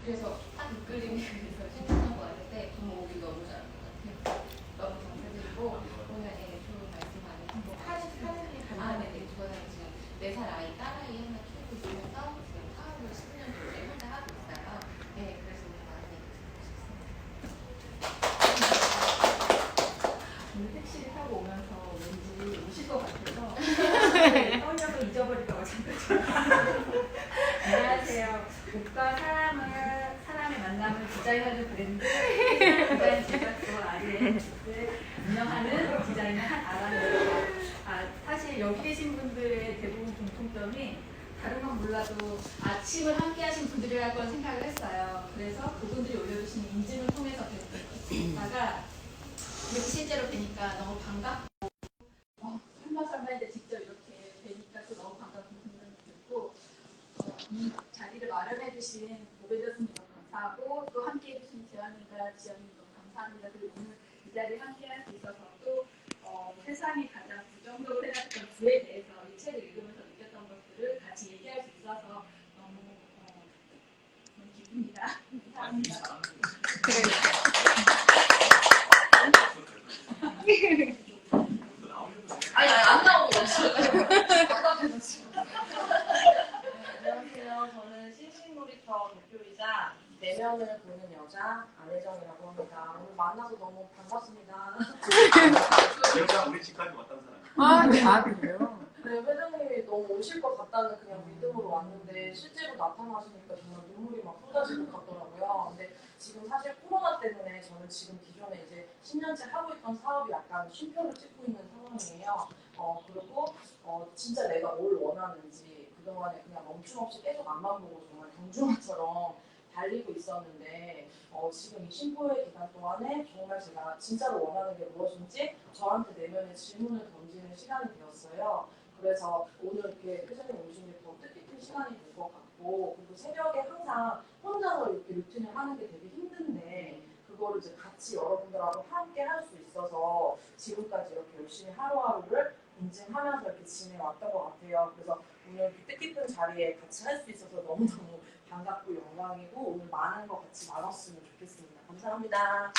그래서 딱 이끌림이 그래서 신청하고 왔는데 정말 오기 너무 잘한 것 같아요. 너무 감사드리고 오늘 좋은 말씀 많이 듣고 네네. 저는 지금 4살 아이 딸아이 하나 키우고 있으면서 지금 사업을 10년 정도 혼자 하고 있어요. 네, 그래서 오늘 많이 듣고 싶습니다. 오늘 택시를 타고 오면서 왠지 오실 것 같아서 떨려서 잊어버릴까 봐 잠깐. 안녕하세요. 옷과 사람의 만남을 디자인하는 브랜드 디자인 제작소 아리의 운영하는 디자이너 한아라입니다. 사실 여기 계신 분들의 대부분 공통점이 다른 건 몰라도 아침을 함께 하신 분들이라고 생각을 했어요. 그래서 그분들이 올려주신 인증을 통해서 뵙다가 이렇게 실제로 뵈니까 너무 반갑고 설마 이제 직접 이렇게 뵈니까 또 너무 반갑고 굉장히 들고 이 자리를 마련해 주신 모베더스님 너무 감사하고 또 함께 해주신 재환이가 지연님 너무 감사합니다. 그리고 오늘 이 자리에 함께 할 수 있어서 또 세상이 가장 부정적으로 생각했던 부에 대해서 이 책을 읽으면서 느꼈던 것들을 같이 얘기할 수 있어서 너무 기쁩니다. 감사합니다. 아니 안 나오고 있어요. 안녕하세요. 저는 싱싱놀이터 대표이자 내면을 보는 여자 안혜정이라고 합니다. 오늘 만나서 너무 반갑습니다. 내가 우리 집까지 왔다는 사람. 그래요? 네, 회장님이 너무 오실 것 같다는 그냥 믿음으로 왔는데 실제로 나타나시니까 정말 눈물이 막 쏟아질 것 같더라고요. 근데 지금 사실 코로나 때문에 저는 지금 기존에 이제 10년째 하고 있던 사업이 약간 쉼표를 찍고 있는 상황이에요. 그리고 진짜 내가 뭘 원하는지 그동안에 그냥 멈춤없이 계속 앞만 보고 정말 경주마처럼 달리고 있었는데 지금 이 쉼표의 기간 동안에 정말 제가 진짜로 원하는 게 무엇인지 저한테 내면의 질문을 던지는 시간이 되었어요. 그래서 오늘 이렇게 회장님 오신 게 더 뜻깊은 시간이 될 것 같고 그리고 새벽에 항상 혼자서 이렇게 루틴을 하는 게 되게 힘든데 그거를 이제 같이 여러분들하고 함께 할 수 있어서 지금까지 이렇게 열심히 하루하루를 인증하면서 이렇게 지내왔던 것 같아요. 그래서 오늘 그 뜻깊은 자리에 같이 할 수 있어서 너무너무 반갑고 영광이고 오늘 많은 거 같이 나눴으면 좋겠습니다. 감사합니다.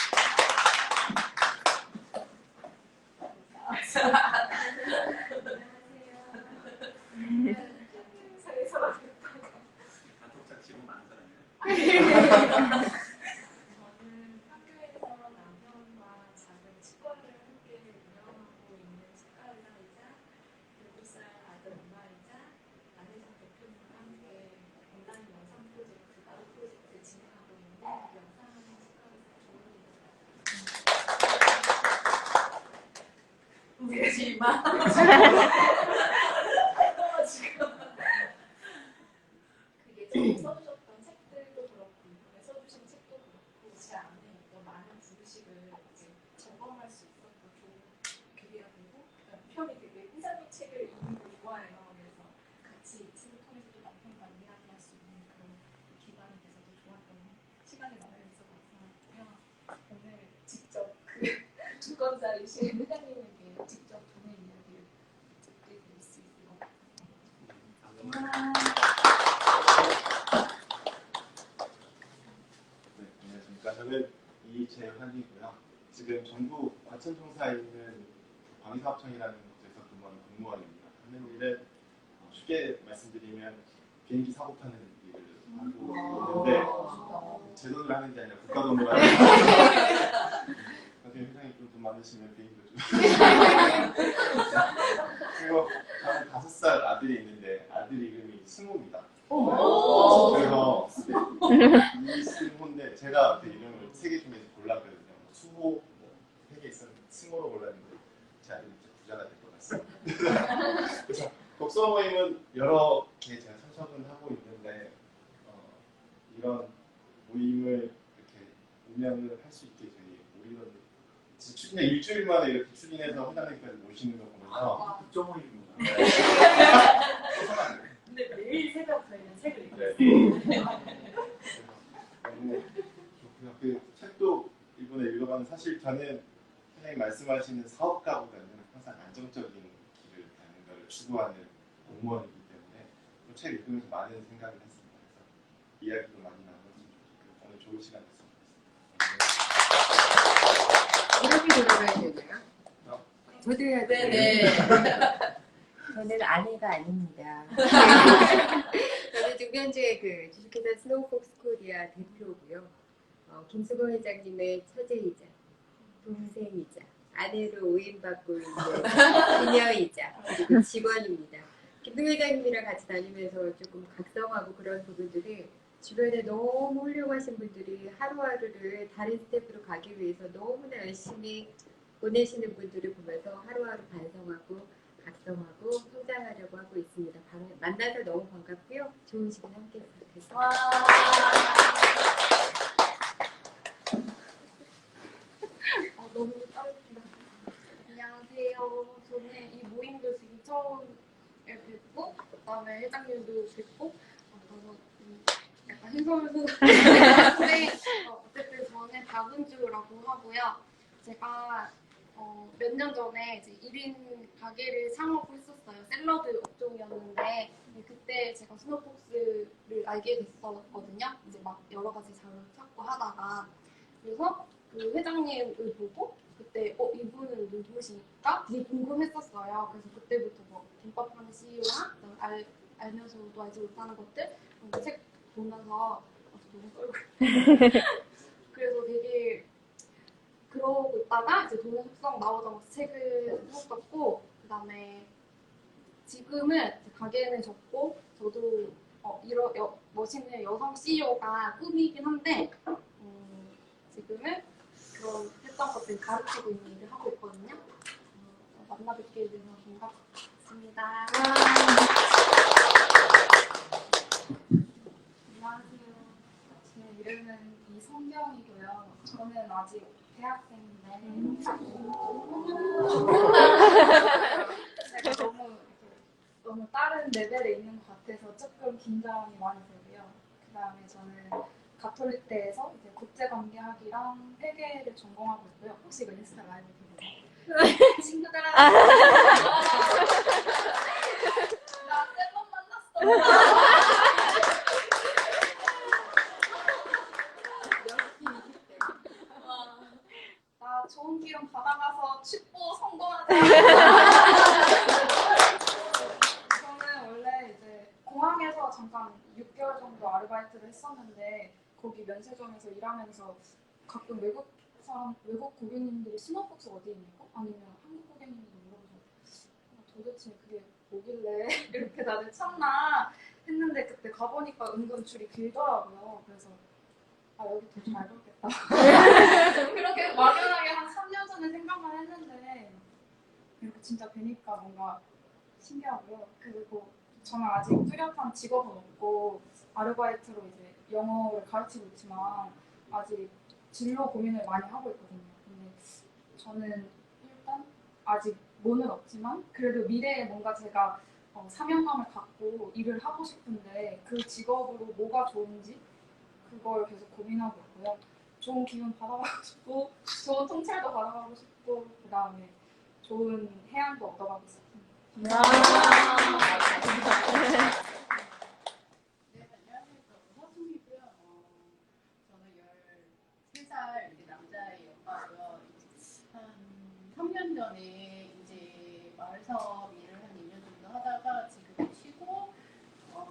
단톡장 지금 많은 사람이에요. 저는 학교에서 남편과 작은 치과를 함께 운영하고 있는 치과의사이자 7살 아들 엄마이자 안혜정 대표님과 함께 온라인 영상 프로젝트, 가로 프로젝트를 진행하고 있는 영상하는 치과의사 조은입니다. 울지 마. 그게 지금 써주셨던 책들도 그렇고 이번에 써주신 책도 그렇고 제 안에 어떤 많은 부르식을 이제 점검할 수 있었던 좋은 계기가 되고 남편이 되게 회장님 책을 읽는 걸 좋아해요. 그래서 같이 이 책을 통해서 또 남편과 이야기할 수 있는 그런 기반이 돼서 더 좋았던 시간이 마련해서 감사하고요. 오늘 직접 그 주권자이신 회장님에게 직접 돈의 이야기를 듣게 될 수 있을 것 같아요. 네, 안녕하십니까. 저는 이재환이고요. 지금 전국 과천청사에 있는 광의사업청이라는 곳에서 근무하는 공무원입니다. 하는 일은 쉽게 말씀드리면 비행기 사고 타는 일을 하고 있는데 제 돈으로 하는 게 아니라 국가 돈으로 하는 나중에 회장님 좀 돈 많으시면 비행기도 좀 그리고 저는 5살 아들이 있는데 아들 이름이 승우입니다. 그래서 이 승호인데 제가 그 이름을 3개 중에서 골랐거든요. 수호 3개 있었는데 승호로 골랐는데 제 아들이 부자가 될 것 같습니다. 그래서 독서 모임은 여러 개 제가 참석은 하고 있는데 이런 모임을 이렇게 운영을 할 수 있게 저희 모이던 그냥 일주일 만에 이렇게 추진해서 회장님까지 모시는 거 보면서 독서 모임이구나. 근데 매일 새벽 저희는 책을 읽고 네. 있어요. 너무 좋고요. 그 책도 이번에 읽어봤는데 사실 저는 선생님 말씀하시는 사업가보다는 항상 안정적인 길을 가는 걸 추구하는 공무원이기 때문에 책 읽으면서 많은 생각을 했습니다. 그래서 이야기도 많이 나눴으면 좋은 시간 됐습니다. 이렇게 돌아가야 되나요? 저도 해야 돼요. 네네. 저는 아내가 아닙니다. 저는 중견주의 그 주식회사 스노우폭스 코리아 대표고요. 김수건 회장님의 처제이자 동생이자 아내로 오인받고 있는 그녀이자 그리고 직원입니다. 김동 회장님이랑 같이 다니면서 조금 각성하고 그런 부분들을 주변에 너무 훌륭하신 분들이 하루하루를 다른 스텝으로 가기 위해서 너무나 열심히 보내시는 분들을 보면서 하루하루 반성하고 각성하고 성장하려고 하고 있습니다. 만나서 너무 반갑고요. 좋은 시간 함께 했습니다. 와. 너무 빠르다. 안녕하세요. 저는 이 모임도 지금 처음 뵙고, 그다음에 회장님도 뵙고, 너무 약간 hin서면서 어쨌든 저는 박은주라고 하고요. 제가 몇 년 전에 이제 1인 가게를 창업을 했었어요. 샐러드 업종이었는데 그때 제가 스노폭스를 알게 됐었거든요. 이제 막 여러 가지 자료를 찾고 하다가 그래서 그 회장님을 보고 그때 이분은 누구실까 되게 궁금했었어요. 그래서 그때부터 뭐 김밥하는 CEO나 알면서도 알지 못하는 것들 책 보면서 너무 떨고 그래서 되게 그러고 있다가 이제 돈의 속성 나오자마자 책을 샀었고 그다음에 지금은 이제 가게는 접고 저도 멋있는 여성 CEO가 꿈이긴 한데 지금은 그런 했던 것들 가르치고 있는 일을 하고 있거든요. 만나 뵙게 돼서 반갑습니다. 안녕하세요. 제 이름은 이성경이고요. 저는 아직 대학생인데 제가 너무 다른 레벨에 있는 것 같아서 조금 긴장이 많이 되고요. 그 다음에 저는 가톨릭대에서 이제 국제관계학이랑 회계를 전공하고 있고요. 혹시 이거 인스타 라이브 보세요? 친구들아 나 셀럽 만났어. 나 좋은 기운 받아가서 축구 성공하자. 저는 원래 이제 공항에서 잠깐 6개월 정도 아르바이트를 했었는데 거기 면세점에서 일하면서 가끔 외국 고객님들이 스노폭스 어디에 있냐고 아니면 한국 고객님들이 물어보셔서 도대체 그게 뭐길래 이렇게 다들 찾나 했는데 그때 가보니까 은근 줄이 길더라고요. 그래서 여기 더 잘 벌겠다. 그렇게 막연하게 한 3년 전에 생각만 했는데 이렇게 진짜 뵈니까 뭔가 신기하고요. 그리고 저는 아직 뚜렷한 직업은 없고 아르바이트로 이제 영어를 가르치고 있지만 아직 진로 고민을 많이 하고 있거든요. 근데 저는 일단 아직 뭐는 없지만 그래도 미래에 뭔가 제가 사명감을 갖고 일을 하고 싶은데 그 직업으로 뭐가 좋은지 그걸 계속 고민하고 있고요. 좋은 기운 받아가고 싶고 좋은 통찰도 받아가고 싶고 그 다음에 좋은 해안도 얻어가고 싶습니다. 네, 안녕하세요. 서수미고요. 저는 13살 남자의 엄마고요. 한 3년 전에 이제 마을사업 일을 한 2년 정도 하다가 지금 쉬고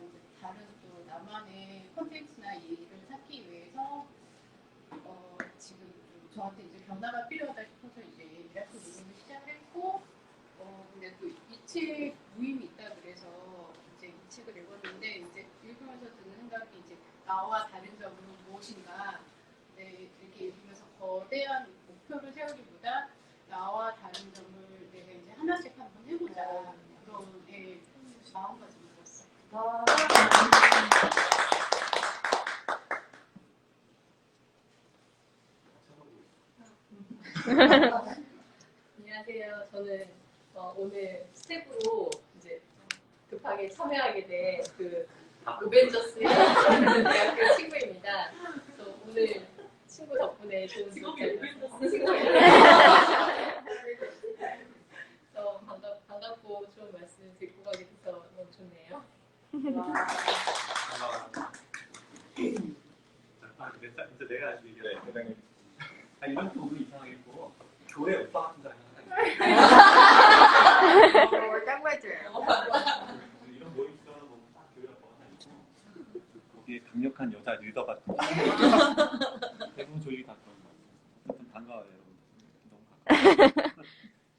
이제 다른 또 나만의 콘텐츠나 일을 찾기 위해서 지금 좀 저한테 이제 변화가 필요하다 싶어서 이제 일학교 모임을 시작했고 근데 또 이 책 모임이 있다 그래서 이제 이 책을 읽었는데 이제 읽으면서 드는 생각이 이제 나와 다른 점은 무엇인가 이렇게 읽으면서 거대한 목표를 세우기보다 나와 다른 점을 내가 이제 하나씩 한번 해보자 그런 마음가짐이 들었어요. 안녕하세요. 저는 오늘 스텝으로 이제 급하게 참여하게 된 그 오벤져스의 대학교 친구입니다. 그래서 오늘 친구 덕분에 좋은 직업이 반갑고 좋은 말씀 듣고 가게 돼서 너무 좋네요. 반갑습니다. 진짜 내가 아직 얘기해. 네, 회장님. 아, 이런 거 오늘 이상하겠고 교회 오빠 같은 사람이 딱 맞아요. 이런 모임 있어서 뭐 교회 오빠가 하나 있고 거기에 강력한 여자 리더 같은 대부분 조직이 다 그런 거. 하여튼 반가워요, 여러분. 너무 가까워.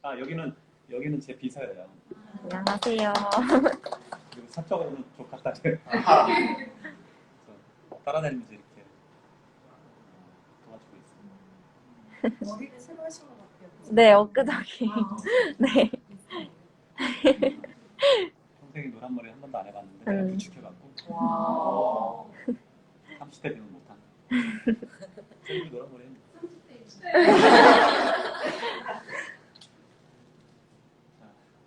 아 여기는 제 비서예요. 안녕하세요. 그리고 사적으로는 조카딸. 그래서 따라다니면서 이렇게 도와주고 있습니다. 머리를 새로 하신 것 같아요. 네, 엊그저께. 네. 평생에 노란 머리 한 번도 안 해봤는데 내가 부축해갖고 와. 30대 되면 못한다. 저기 노란 머리 했는데.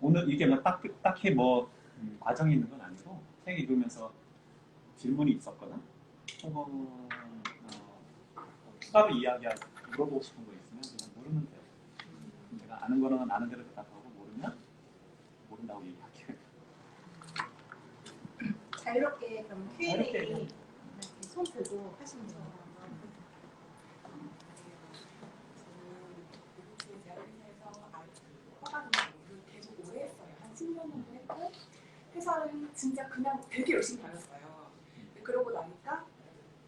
오늘 이게 뭐 딱히 뭐 과정이 있는 건 아니고 책 읽으면서 질문이 있었거나 혹은 추가로 물어보고 싶은 거 있으면 그냥 물으면 돼요. 내가 아는 거는 아는 대로 대답하고 모르면 모른다고 얘기할게요. 자유롭게 그럼 자유롭게 Q&A 얘기하면 손 들고 하시면 돼요. 계속 오래 했어요. 한 10년 정도 했고 회사를 진짜 그냥 되게 열심히 다녔어요. 근데 그러고 나니까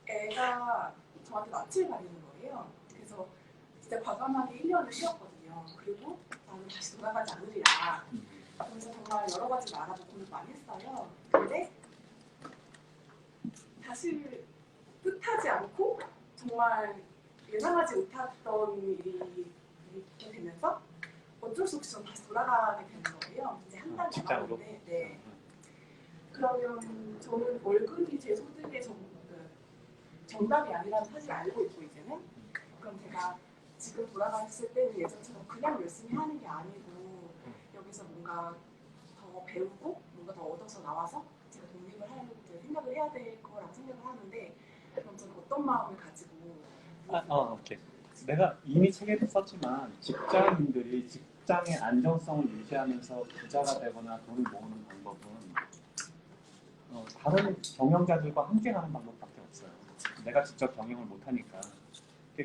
애가 저한테 낯을 가리는 거예요. 그래서 진짜 과감하게 1년을 쉬었거든요. 그리고 나는 다시 돌아가지 않으리라. 그래서 정말 여러 가지 알아보고 고민 많이 했어요. 근데 다시 뜻하지 않고 정말 예상하지 못했던 일이 되면서 어쩔 수 없이 좀 다시 돌아가게 되는 거예요. 이제 한 달이 직장으로? 남았는데, 네. 그러면 저는 월급이 제 소득의 정답이 아니라는 사실을 알고 있고 이제는 그럼 제가 지금 돌아갔을 때는 예전처럼 그냥 열심히 하는 게 아니고 여기서 뭔가 더 배우고 뭔가 더 얻어서 나와서 제가 독립을 할 생각을 해야 될 거라고 생각을 하는데 그럼 저는 어떤 마음을 가지고 오케이. 내가 이미 책에도 썼지만 직장인들이 직장의 안정성을 유지하면서 부자가 되거나 돈을 모으는 방법은 다른 경영자들과 함께 가는 방법밖에 없어요. 내가 직접 경영을 못하니까.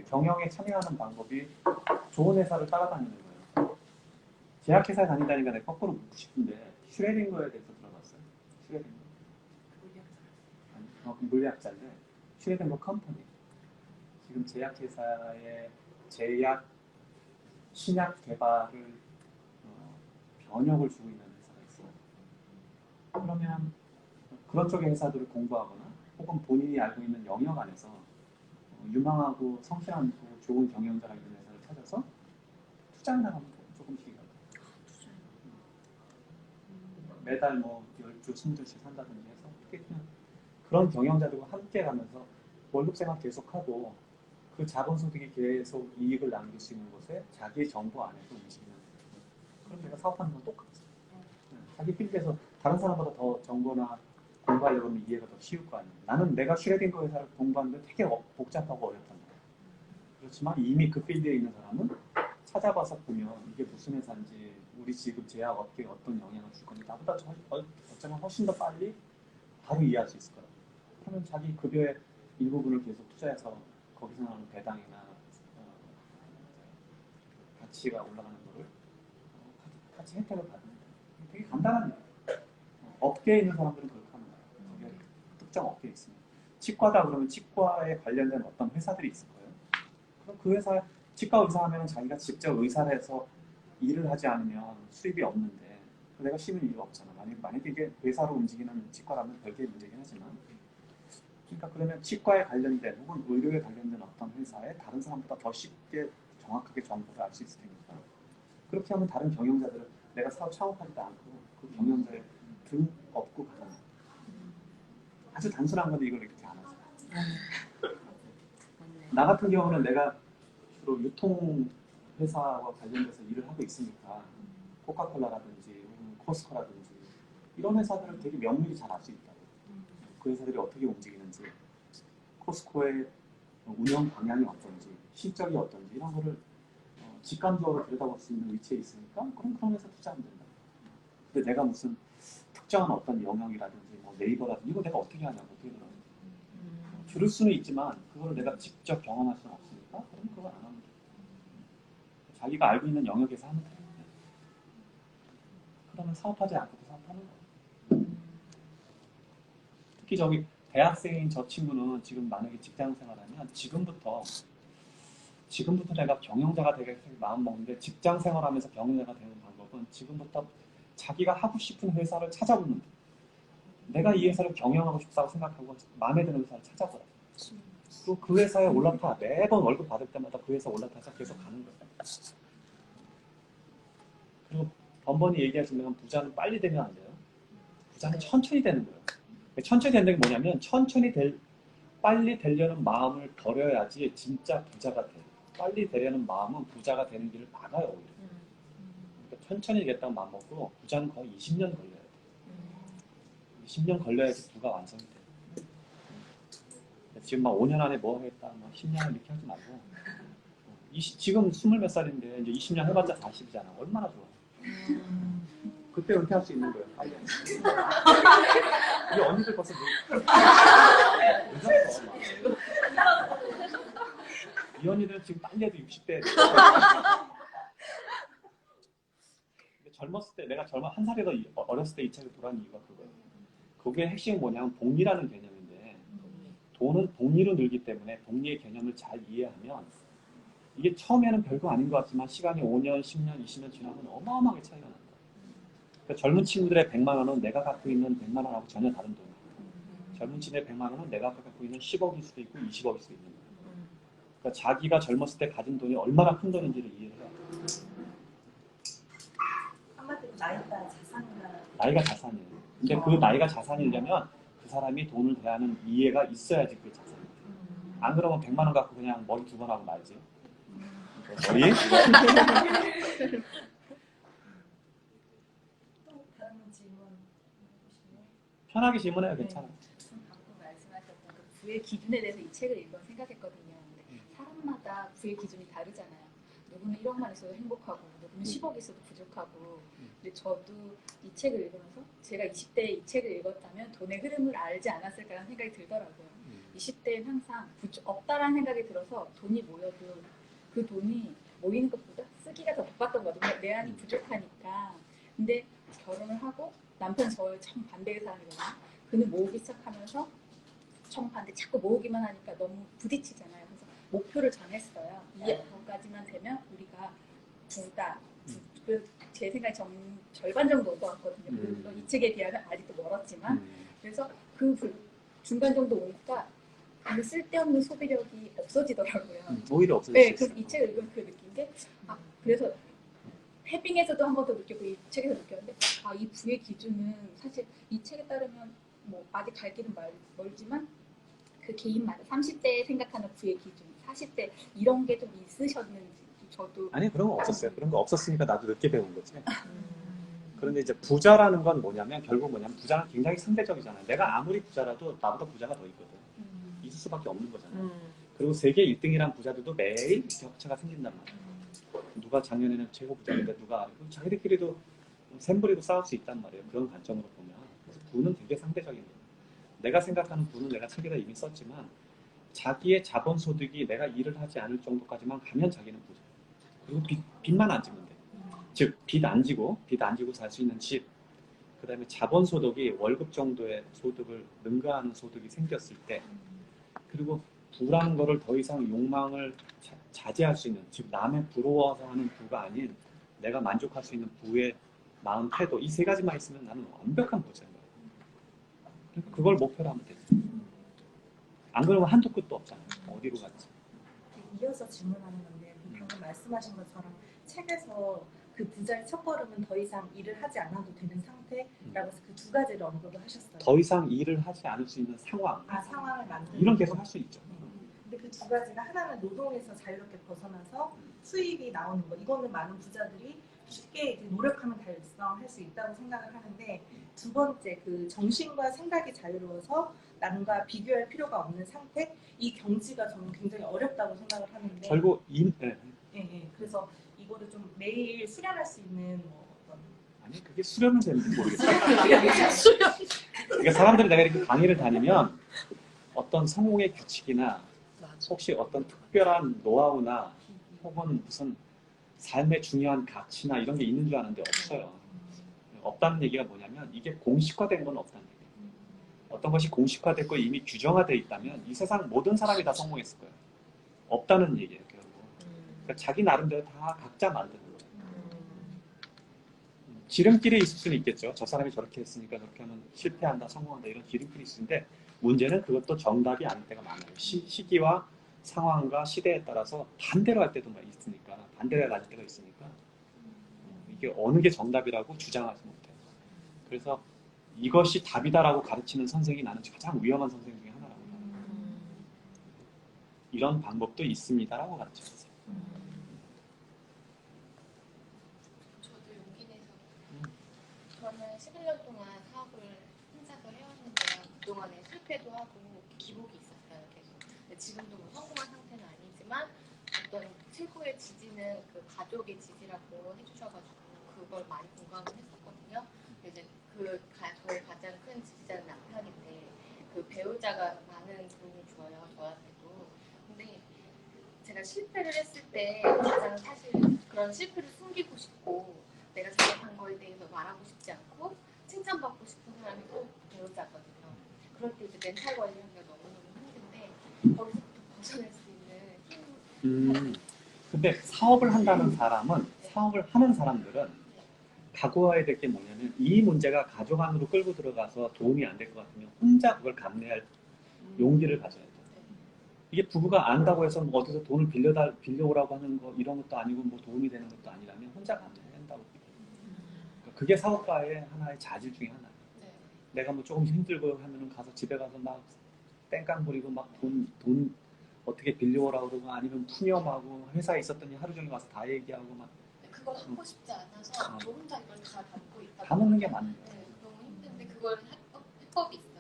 경영에 참여하는 방법이 좋은 회사를 따라다니는 거예요. 제약회사에 다니다니까 내가 거꾸로 묻고 싶은데 슈레딩거에 대해서 들어봤어요? 슈레딩거? 물리학자인데 슈레딩거 컴퍼니. 지금 제약회사의 제약 신약 개발을 변혁을 주고 있는 회사가 있어요. 그러면 그런 쪽의 회사들을 공부하거나 혹은 본인이 알고 있는 영역 안에서 유망하고 성실한 좋은 경영자가 있는 회사를 찾아서 투자해 나가면 조금씩 매달 뭐 10주, 20주씩 산다든지 해서 어떻게 그냥 그런 경영자들과 함께 가면서 월급 생활 계속하고 그 자본소득이 계속 이익을 남길 수 있는 곳에 자기의 정보 안에서 움직이는 그럼 내가 사업하는 건 똑같아요. 자기 필드에서 다른 사람보다 더 정보나 공부하려고 하면 이해가 더 쉬울 거 아니에요. 나는 내가 슈레딩거 회사를 공부하는데 되게 복잡하고 어렵단 말이에요. 그렇지만 이미 그 필드에 있는 사람은 찾아봐서 보면 이게 무슨 회사인지 우리 지금 제약업계에 어떤 영향을 줄 건지 나보다 어쩌면 훨씬 더 빨리 바로 이해할 수 있을 거예요. 그러면 자기 급여의 일부분을 계속 투자해서 거기서 나오는 배당이나 가치가 올라가는 거를 같이 혜택을 받는 거예요. 되게 간단한 일이에요. 업계에 있는 사람들은 그렇게 하는 거예요. 거기에 특정 업계에 있으면. 치과다 그러면 치과에 관련된 어떤 회사들이 있을 거예요. 그럼 그 회사 치과 의사 하면 자기가 직접 의사를 해서 일을 하지 않으면 수입이 없는데 내가 쉬는 이유가 없잖아. 만약에 이게 회사로 움직이는 치과라면 별개의 문제긴 하지만 그러니까 그러면 치과에 관련된 혹은 의료에 관련된 어떤 회사에 다른 사람보다 더 쉽게 정확하게 정보를 알 수 있을 테니까 그렇게 하면 다른 경영자들은 내가 사업 창업하지도 않고 그 경영자의 등 업고 가는 거예요. 아주 단순한 건데 이걸 이렇게 안 하죠. 나 같은 경우는 내가 주로 유통회사와 관련돼서 일을 하고 있으니까 코카콜라라든지 혹은 코스코라든지 이런 회사들을 되게 면밀히 잘 알 수 있다고. 그 회사들이 어떻게 움직이는지, 코스코의 운영 방향이 어떤지, 실적이 어떤지 이런 거를 직감적으로 들여다볼 수 있는 위치에 있으니까 그럼 그런 회사 투자하면 된다. 근데 내가 무슨 특정한 어떤 영역이라든지 뭐 네이버라든지 이거 내가 어떻게 하냐고 어떻게 들어요. 들을 수는 있지만 그걸 내가 직접 경험할 수는 없으니까 그럼 그걸 안 하면 돼. 자기가 알고 있는 영역에서 하면 돼. 그러면 사업하지 않고도 사업하는 거예요. 특히 저기 대학생인 저 친구는 지금 만약에 직장 생활하면 지금부터 내가 경영자가 되겠다고 마음 먹는데 직장 생활하면서 경영자가 되는 방법은 지금부터 자기가 하고 싶은 회사를 찾아보는 거예요. 내가 이 회사를 경영하고 싶다고 생각하고 마음에 드는 회사를 찾아보라. 또 그 회사에 올라타. 매번 월급 받을 때마다 그 회사 올라타서 계속 가는 거예요. 그리고 번번이 얘기하시면 부자는 빨리 되면 안 돼요. 부자는 천천히 되는 거예요. 천천히 되는 게 뭐냐면 빨리 되려는 마음을 버려야지 진짜 부자가 돼요. 빨리 되려는 마음은 부자가 되는 길을 막아요. 오히려. 그러니까 천천히 되겠다고 마음 먹고 부자는 거의 20년 걸려요. 10년 걸려야지 부가 완성이 돼요. 지금 막 5년 안에 뭐 하겠다, 막 10년 이렇게 하지 말고 지금 20몇 살인데 이제 20년 해봤자 40이잖아. 얼마나 좋아. 그때 은퇴할 수 있는 거예요. 빨리. 우리 언니들 벌써 이 언니들은 지금 빨리 해도 60대. 젊었을 때 내가 한 살이 더 어렸을 때 이 책을 보란 이유가 그거예요. 그게 핵심이 뭐냐면 복리라는 개념인데 돈은 복리로 늘기 때문에 복리의 개념을 잘 이해하면 이게 처음에는 별거 아닌 것 같지만 시간이 5년, 10년, 20년 지나면 어마어마하게 차이가 난다. 그러니까 젊은 친구들의 100만 원은 내가 갖고 있는 100만 원하고 전혀 다른 돈이에요. 젊은 친구의 100만 원은 내가 갖고 있는 10억일 수도 있고 20억일 수도 있는 거예요. 그러니까 자기가 젊었을 때 가진 돈이 얼마나 큰 돈인지를 이해해야 돼요. 한마디로 나이가 자산이나 나이가 자산이에요. 근데 그 나이가 자산이려면 그 사람이 돈을 대하는 이해가 있어야지 그게 자산이에요. 안 그러면 100만 원 갖고 그냥 머리 2번 하고 말지. 머리? 또 다른 질문 해주시면 편하게 질문해요. 괜찮아. 방금 말씀하셨던 그 부의 기준에 대해서 이 책을 읽어 생각했거든요. 근데 사람마다 부의 기준이 다르잖아요. 누구는 1억만 있어도 행복하고, 누구는 10억 있어도 부족하고. 근데 저도 이 책을 읽으면서 제가 20대에 이 책을 읽었다면 돈의 흐름을 알지 않았을까라는 생각이 들더라고요. 20대엔 항상 없다라는 생각이 들어서 돈이 모여도 그 돈이 모이는 것보다 쓰기가 더 바빴던 거거든요. 내 안이 부족하니까. 근데 결혼을 하고 남편 저의 정반대의 사람이거든요. 그는 모으기 시작하면서 정반대 자꾸 모으기만 하니까 너무 부딪히잖아요. 그래서 목표를 정했어요. 이거까지만 되면 우리가 부다. 제 생각에 절반 정도 온 것 같거든요. 물론 이 책에 비하면 아직도 멀었지만. 그래서 그 중간 정도 오니까 그 쓸데없는 소비력이 없어지더라고요. 오히려 없어질 네, 수 그래서 있어요. 이 책을 읽으면 그 느낀 게 그래서 해빙에서도 한 번 더 느꼈고 이 책에서 느꼈는데 이 부의 기준은 사실 이 책에 따르면 뭐 아직 갈 길은 멀지만 그 개인마다 30대에 생각하는 부의 기준, 40대 이런 게 좀 있으셨는지 저도 아니 그런 거 없었어요. 그런 거 없었으니까 나도 늦게 배운 거지. 그런데 이제 부자라는 건 뭐냐면 결국 뭐냐면 부자는 굉장히 상대적이잖아요. 내가 아무리 부자라도 나보다 부자가 더 있거든. 있을 수밖에 없는 거잖아요. 그리고 세계 1등이란 부자들도 매일 격차가 생긴단 말이에요. 누가 작년에는 최고 부자인데 누가 자기들끼리도 샘부리고 싸울 수 있단 말이에요. 그런 관점으로 보면. 그래서 부는 되게 상대적인 거예요. 내가 생각하는 부는 내가 책에다 이미 썼지만 자기의 자본소득이 내가 일을 하지 않을 정도까지만 가면 자기는 부자. 그리고 빚만 안 지면 돼. 즉 빚 안 지고 살 수 있는 집, 그 다음에 자본소득이 월급 정도의 소득을 능가하는 소득이 생겼을 때, 그리고 부라는 거를 더 이상 욕망을 자제할 수 있는, 즉 남의 부러워서 하는 부가 아닌 내가 만족할 수 있는 부의 마음 태도, 이 세 가지만 있으면 나는 완벽한 부자인 거예요. 그러니까 그걸 목표로 하면 되죠. 안 그러면 한도 끝도 없잖아요. 어디로 갔지? 이어서 질문하는 건데 방금 말씀하신 것처럼 책에서 그 부자의 첫걸음은 더 이상 일을 하지 않아도 되는 상태라고 해서 그 두 가지를 언급을 하셨어요. 더 이상 일을 하지 않을 수 있는 상황. 상황을 만드는. 이런 계속 할 수 있죠. 근데 그 두 가지가 하나는 노동에서 자유롭게 벗어나서 수입이 나오는 거. 이거는 많은 부자들이 쉽게 이제 노력하면 달성할 수 있다고 생각을 하는데, 두 번째 그 정신과 생각이 자유로워서 남과 비교할 필요가 없는 상태, 이 경지가 저는 굉장히 어렵다고 생각을 하는데. 결국 그래서 이거를 좀 매일 수련할 수 있는 뭐 어떤. 아니 그게 수련은 되는지 모르겠어요. 그러니까 사람들이 내가 이렇게 강의를 다니면 어떤 성공의 규칙이나 혹시 어떤 특별한 노하우나 혹은 무슨 삶의 중요한 가치나 이런 게 있는 줄 아는데 없어요. 없다는 얘기가 뭐냐면 이게 공식화된 건 없다는 얘기예요. 어떤 것이 공식화됐고 이미 규정화되어 있다면 이 세상 모든 사람이 다 성공했을 거예요. 없다는 얘기예요, 결국. 그러니까 자기 나름대로 다 각자 만드는 거예요. 지름길이 있을 수는 있겠죠. 저 사람이 저렇게 했으니까 저렇게 하면 실패한다, 성공한다 이런 지름길이 있는데 문제는 그것도 정답이 아닐 때가 많아요. 시기와 상황과 시대에 따라서 반대로 할 때도 있으니까 반대로 갈 때가 있으니까 이게 어느 게 정답이라고 주장하지 못해요. 그래서 이것이 답이다라고 가르치는 선생이 나는 가장 위험한 선생 중에 하나라고 봐요. 이런 방법도 있습니다라고 가르쳤어요. 저도 용기 내서 저는 11년 동안 사업을 혼자서 해왔는데요. 그동안에 실패도 하고 기복이 있었어요. 계속. 근데 지금도 뭐 성공한 상태는 아니지만 어떤 최고의 지지는 그 가족의 지지라고 해주셔가지고 그걸 많이 공감을 했었거든요. 이제 저의 가장 큰 지지자는 남편인데 그 배우자가 많은 도움을 줘요. 저한테도. 근데 제가 실패를 했을 때 가장 사실 그런 실패를 숨기고 싶고 내가 잘못한 거에 대해서 말하고 싶지 않고 칭찬받고 싶은 사람이 꼭 배우자거든요. 그럴 때 이제 멘탈 관리하기가 너무너무 힘든데 거기서부터 벗어날 수 있는 힘. 근데 사업을 한다는 사람은 사업을 하는 사람들은 각오해야 될 게 뭐냐면 이 문제가 가족 안으로 끌고 들어가서 도움이 안 될 것 같으면 혼자 그걸 감내할 용기를 가져야 돼요. 이게 부부가 안다고 해서 뭐 어디서 돈을 빌려오라고 하는 거 이런 것도 아니고 뭐 도움이 되는 것도 아니라면 혼자 감내해야 한다고. 그러니까 그게 사업가의 하나의 자질 중에 하나예요. 내가 뭐 조금 힘들고 하면은 가서 집에 가서 막 땡깡 부리고 막 돈 어떻게 빌려오라고 그러고 아니면 푸념하고 회사에 있었더니 하루 종일 와서 다 얘기하고 막 그걸 하고 싶지 않아서 저 혼자 이걸 다 담고 있다. 다 먹는 게 맞는 거예요. 네, 너무 힘든데 그걸 해법이 있어요.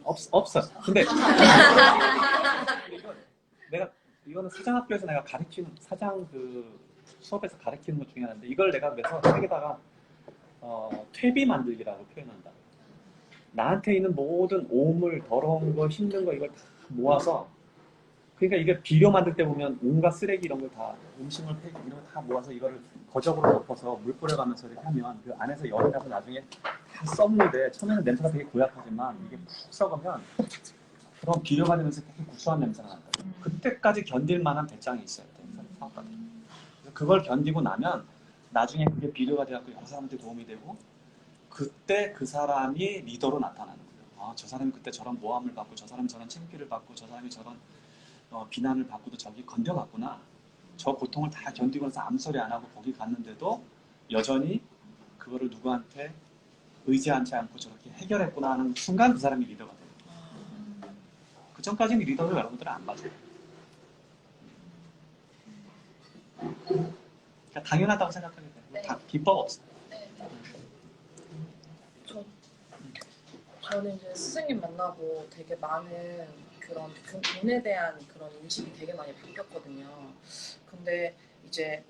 없어. 근데 이거는 사장학교에서 내가 가르치는 사장 그 수업에서 가르치는 것 중에 하나인데 이걸 내가 그래서 책에다가 퇴비 만들기라고 표현한다. 나한테 있는 모든 오물, 더러운 거, 힘든 거 이걸 다 모아서 그러니까 이게 비료 만들 때 보면 온갖 쓰레기 이런 걸 다 음식물 폐기 이런 거 다 모아서 이거를 거적으로 덮어서 물 뿌려가면서 이렇게 하면 그 안에서 열이 나서 나중에 다 썩는데 처음에는 냄새가 되게 고약하지만 이게 푹 썩으면 그런 비료가 되면서 되게 구수한 냄새가 난다. 그때까지 견딜 만한 배짱이 있어야 돼. 사업가들. 그걸 견디고 나면 나중에 그게 비료가 돼갖고 여러 사람한테 도움이 되고 그때 그 사람이 리더로 나타나는 거예요. 아, 저 사람이 그때 저런 모함을 받고 저 사람이 저런 창피를 받고 저 사람이 저런 비난을 받고도 저기 건뎌갔구나. 저 고통을 다 견디고 나서 아무 소리 안 하고 거기 갔는데도 여전히 그거를 누구한테 의지하지 않고 저렇게 해결했구나 하는 순간 그 사람이 리더가 돼요. 그 전까지는 리더를 여러분들은 안 봐줘요. 그러니까 당연하다고 생각하게 돼요. 네. 비법 없어요. 네. 저는 이제 스승님 만나고 되게 많은 그런 돈에 대한 그런 인식이 되게 많이 바뀌었거든요. 근데 이제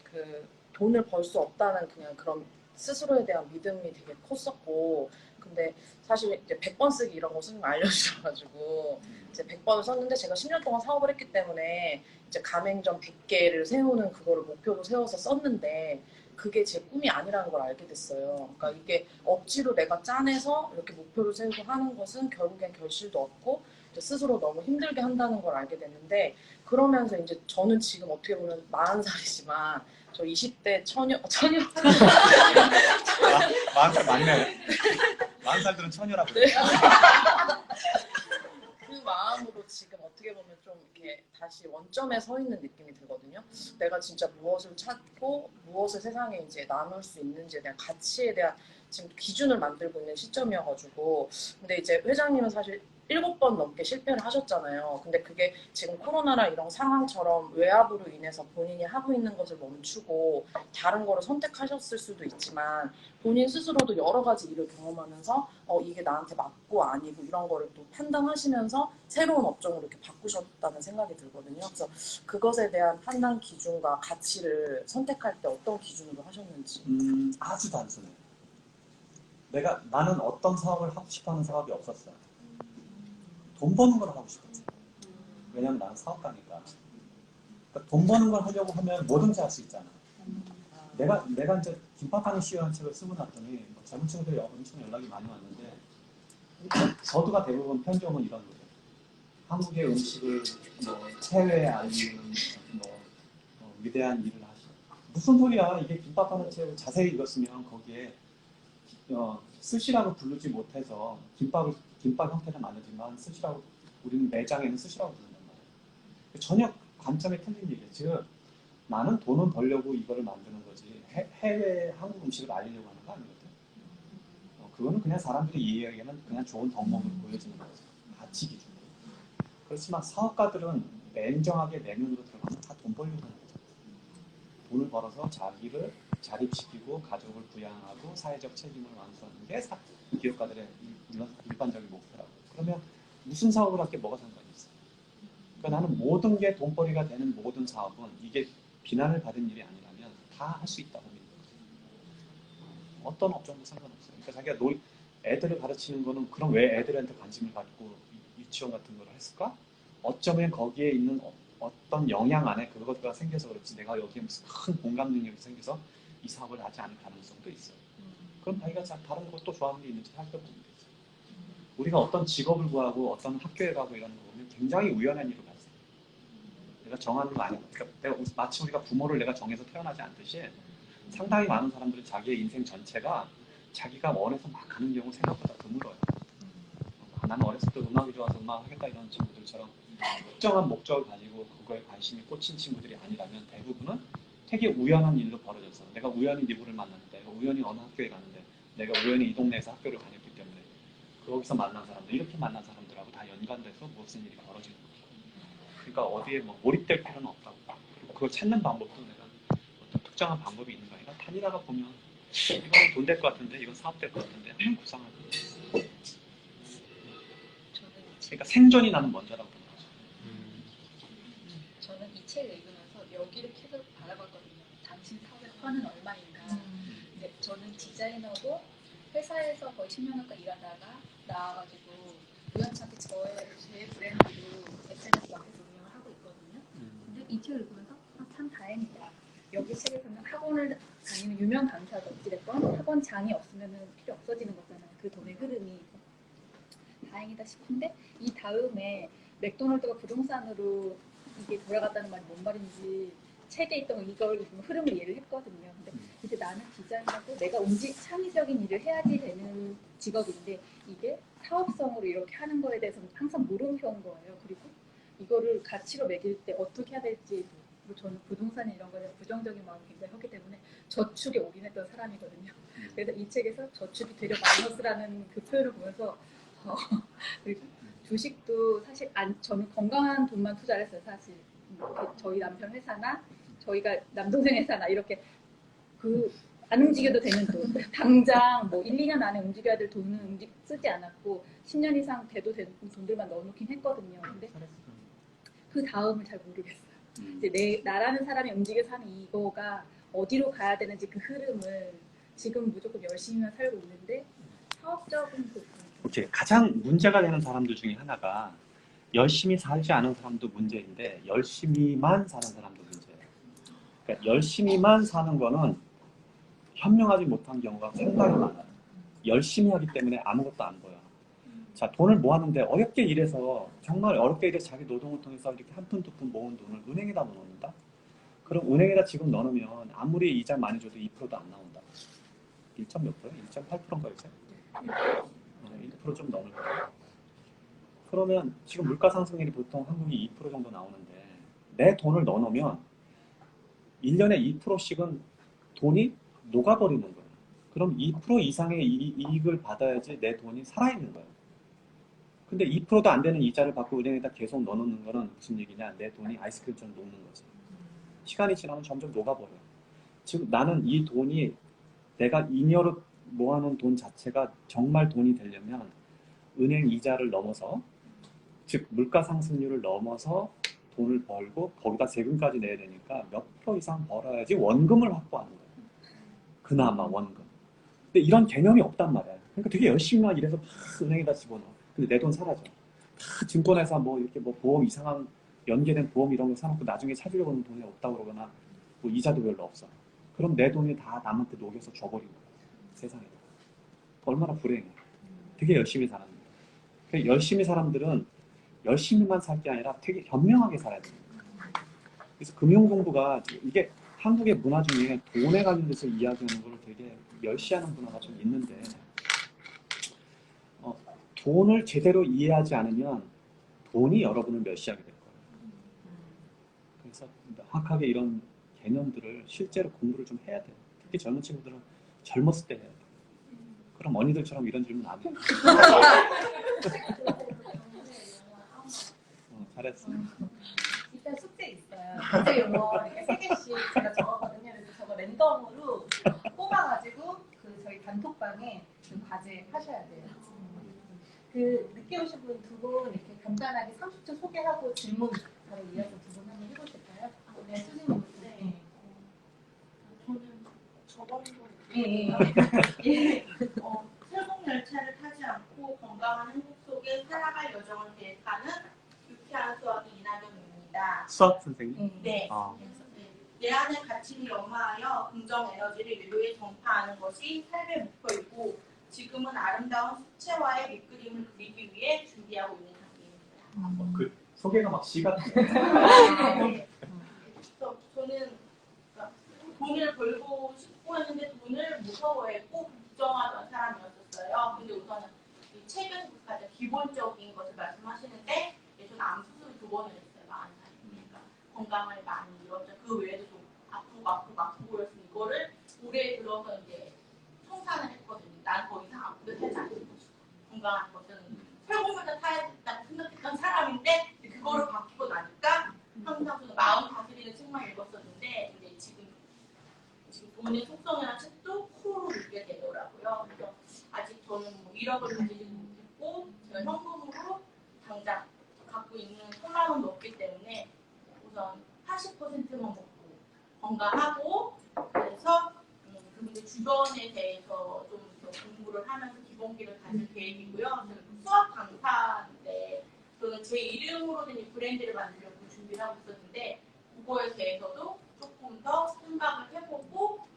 그 돈을 벌 수 없다는 그냥 그런 스스로에 대한 믿음이 되게 컸었고, 근데 사실 이제 100번 쓰기 이런 거 스승님 알려주셔가지고 이제 100번을 썼는데 제가 10년 동안 사업을 했기 때문에 이제 가맹점 100개를 세우는 그거를 목표로 세워서 썼는데 그게 제 꿈이 아니라는 걸 알게 됐어요. 그러니까 이게 억지로 내가 짜내서 이렇게 목표를 세우고 하는 것은 결국엔 결실도 없고 스스로 너무 힘들게 한다는 걸 알게 됐는데, 그러면서 이제 저는 지금 어떻게 보면 40살이지만 저 20대 처녀 40살 맞네. 40살들은 처녀라고 네. 그 마음으로 지금 어떻게 보면 좀 이렇게 다시 원점에 서 있는 느낌이 들거든요. 내가 진짜 무엇을 찾고 무엇을 세상에 이제 나눌 수 있는지에 대한 가치에 대한 지금 기준을 만들고 있는 시점이어가지고, 근데 이제 회장님은 사실 7번 넘게 실패를 하셨잖아요. 근데 그게 지금 코로나나 이런 상황처럼 외압으로 인해서 본인이 하고 있는 것을 멈추고 다른 거를 선택하셨을 수도 있지만 본인 스스로도 여러 가지 일을 경험하면서 이게 나한테 맞고 아니고 이런 거를 또 판단하시면서 새로운 업종으로 이렇게 바꾸셨다는 생각이 들거든요. 그래서 그것에 대한 판단 기준과 가치를 선택할 때 어떤 기준으로 하셨는지. 아주 단순해. 나는 어떤 사업을 하고 싶어하는 사업이 없었어요. 돈 버는 걸 하고 싶었어요. 왜냐면 나는 사업가니까. 그러니까 돈 버는 걸 하려고 하면 뭐든지 할 수 있잖아. 내가 이제 김밥하는 시라는 책을 쓰고 났더니 뭐 젊은 친구들이 엄청 연락이 많이 왔는데 저도가 대부분 편지 오면 이런 거예요. 한국의 음식을 뭐 해외에 알리는 위대한 일을 하시고 무슨 소리야? 이게 김밥하는 책을 자세히 읽었으면 거기에 스시라고 부르지 못해서 김밥 형태를 만들지만 스시라고 우리는 매장에는 스시라고 부른단 말이에요. 전혀 관점이 틀린 얘기예요. 즉 나는 돈은 벌려고 이거를 만드는 거지 해외 한국 음식을 알리려고 하는 거 아니거든. 그거는 그냥 사람들이 이해하기에는 그냥 좋은 덕목으로 보여지는 거죠. 가치 기준으로. 그렇지만 사업가들은 냉정하게 내면으로 들어가면 다 돈 벌려고 하는 거죠. 돈을 벌어서 자기를 자립시키고 가족을 부양하고 사회적 책임을 완수하는 게 기업가들의 일반적인 목표라고. 그러면 무슨 사업을 할 게 뭐가 상관이 있어요? 그러니까 나는 모든 게 돈벌이가 되는 모든 사업은 이게 비난을 받은 일이 아니라면 다 할 수 있다고 믿는 거죠. 어떤 업종도 상관없어요. 그러니까 자기가 애들을 가르치는 거는 그럼 왜 애들한테 관심을 갖고 유치원 같은 걸 했을까? 어쩌면 거기에 있는 어떤 영향 안에 그것가 생겨서 그렇지 내가 여기에 무슨 큰 공감 능력이 생겨서 이 사업을 하지 않을 가능성도 있어요. 그럼 자기가 다른 것도 좋아하는 게 있는지 살펴보면 되죠. 우리가 어떤 직업을 구하고 어떤 학교에 가고 이런 거 보면 굉장히 우연한 일을 봤어요. 내가 정하는 거 아니고 그러니까 마치 우리가 부모를 내가 정해서 태어나지 않듯이 상당히 많은 사람들은 자기의 인생 전체가 자기가 원해서 막 가는 경우 생각보다 드물어요. 나는 어렸을 때 음악이 좋아서 음악 하겠다 이런 친구들처럼 특정한 목적을 가지고 그거에 관심이 꽂힌 친구들이 아니라면 대부분은 되게 우연한 일로 벌어져서 내가 우연히 누구를 만났는데 내가 우연히 어느 학교에 갔는데 내가 우연히 이 동네에서 학교를 다녔기 때문에 거기서 만난 사람들 이렇게 만난 사람들하고 다 연관돼서 무슨 일이 벌어지는 거죠. 그러니까 어디에 뭐 몰입될 필요는 없다고. 그리고 그걸 찾는 방법도 내가 어떤 특정한 방법이 있는 거 아니라 다니다가 보면 이건 돈 될 것 같은데 이건 사업 될 것 같은데 한번 구상하고 그러니까 생존이 나는 먼저라고 보는 거죠. 저는 이 책을 읽으면서 여기를 계속 바라봤거든요. 당신 사업의 선은 얼마인가. 근데 저는 디자이너고 회사에서 거의 10년 가까이 일하다가 나와가지고 우연찮게 제 브랜드도 SNS 마켓에서 운영을 하고 있거든요. 근데 이 책을 읽으면서 참 다행이다. 여기 책에서는 학원을 다니는 유명 강사가 어찌됐건 학원장이 없으면 필요 없어지는 거잖아요. 그 돈의 흐름이. 다행이다 싶은데 이 다음에 맥도날드가 부동산으로 이게 돌아갔다는 말이 뭔 말인지 책에 있던 이걸 흐름을 이해를 했거든요. 근데 이제 나는 디자인하고 내가 창의적인 일을 해야지 되는 직업인데 이게 사업성으로 이렇게 하는 거에 대해서는 항상 물음표인 거예요. 그리고 이거를 가치로 매길 때 어떻게 해야 될지 저는 부동산 이런 거에 대해서 부정적인 마음이 굉장히 컸기 때문에 저축에 올인했던 사람이거든요. 그래서 이 책에서 저축이 되려 마이너스라는 그 표현을 보면서 그리고 주식도 사실 저는 건강한 돈만 투자를 했어요. 사실 저희 남편 회사나 저희가 남동생 회사나 이렇게 안 움직여도 되는 돈 당장 뭐 1, 2년 안에 움직여야 될 돈은 쓰지 않았고 10년 이상 돼도 되는 돈들만 넣어놓긴 했거든요. 근데 그 다음을 잘 모르겠어요. 이제 나라는 사람이 움직여서 하는 이거가 어디로 가야 되는지 그 흐름을 지금 무조건 열심히만 살고 있는데 사업적인 오케이. 가장 문제가 되는 사람들 중에 하나가 열심히 살지 않은 사람도 문제인데 열심히만 사는 사람도 문제예요. 그러니까 열심히만 사는 거는 현명하지 못한 경우가 상당히 많아요. 열심히 하기 때문에 아무것도 안 보여. 자, 돈을 모았는데 어렵게 일해서 정말 어렵게 일해서 자기 노동을 통해서 이렇게 한 푼 두 푼 모은 돈을 은행에다 넣어놓는다? 그럼 은행에다 지금 넣어놓으면 아무리 이자 많이 줘도 2%도 안 나온다. 1점 몇 프로요? 1.8%인가 요새? 1% 좀 넘을 거예요. 그러면 지금 물가 상승률이 보통 한국이 2% 정도 나오는데 내 돈을 넣어놓으면 1년에 2%씩은 돈이 녹아버리는 거예요. 그럼 2% 이상의 이익을 받아야지 내 돈이 살아있는 거예요. 근데 2%도 안 되는 이자를 받고 은행에다 계속 넣어놓는 거는 무슨 얘기냐? 내 돈이 아이스크림처럼 녹는 거지. 시간이 지나면 점점 녹아버려요. 지금 나는 이 돈이 내가 잉여로 모아놓은 돈 자체가 정말 돈이 되려면 은행 이자를 넘어서 즉 물가 상승률을 넘어서 돈을 벌고 거기다 세금까지 내야 되니까 몇 프로 이상 벌어야지 원금을 확보하는 거예요. 그나마 원금. 근데 이런 개념이 없단 말이에요. 그러니까 되게 열심히만 일해서 막 은행에다 집어넣어. 근데 내 돈 사라져. 다 증권회사 뭐 이렇게 뭐 보험 이상한 연계된 보험 이런 거 사놓고 나중에 찾으려고 하면 돈이 없다고 그러거나 뭐 이자도 별로 없어. 그럼 내 돈이 다 남한테 녹여서 줘버리는 거야. 세상에. 얼마나 불행해. 되게 열심히 사는 거야. 그러니까 열심히 사람들은 열심히만 살 게 아니라 되게 현명하게 살아야 돼. 그래서 금융공부가 이게 한국의 문화 중에 돈에 관련돼서 이야기하는 걸 되게 멸시하는 문화가 좀 있는데 돈을 제대로 이해하지 않으면 돈이 여러분을 멸시하게 될 거예요. 그래서 명확하게 이런 개념들을 실제로 공부를 좀 해야 돼요. 특히 젊은 친구들은 젊었을 때 해야 돼요. 그럼 언니들처럼 이런 질문 안 해요. 잘했어. 일단 숙제 있어요. 문제 용어 이렇게 3개씩 제가 적었거든요. 그래서 저거 랜덤으로 뽑아가지고 그 저희 단톡방에 그 과제 하셔야 돼요. 그 늦게 오신 분 2분 이렇게 간단하게 30초 소개하고 질문 바로 이어서 2분 한번 해보실까요? 네, 선생님. 네. 저는 저번 예. 세공 열차를 타지 않고 건강한 행복 속에 살아갈 여정을 계획하는 유쾌한 수학의 이낙연입니다. 수학 선생님? 네. 내 안의 가치를 연마하여 긍정 에너지를 외부에 전파하는 것이 삶의 목표이고 지금은 아름다운 수채화의 밑그림을 그리기 위해 준비하고 있는 단계입니다. 그 소개가 막 시 같아요. 저는 돈을 벌고 싶고 했는데 돈을 무서워했고 걱정하던 사람이었어요. 근데 우선은 이 책에서 가장 기본적인 것을 말씀하시는데 저는 암 수술 2번을 했어요. 40살이니까 건강을 많이 잃었죠. 그 외에도 좀 아프고 그래서 이거를 올해 들어서 이제 청산을 했거든요. 난 더 이상 아프게 살지 않고 싶어. 건강한 것은 혈공면서 타야겠다고 생각했던 사람인데 그거를 바뀌고 나니까 항상 저는 마음 다스리는 책만 읽었었는데 이제 지금 돈의 속성이라는 책도 코로 읽게 되더라고요. 그래서 아직 저는 뭐 1억을 가지지 못했고 제가 현금으로 당장 갖고 있는 3만 원도 없기 때문에 우선 80%만 먹고 건강하고 그래서 그분들 주변에 대해서 좀 더 공부를 하면서 기본기를 가질 계획이고요. 저는 수학 강사인데 저는 제 이름으로 된 이 브랜드를 만들려고 준비를 하고 있었는데 그거에 대해서도 조금 더 생각을 해보고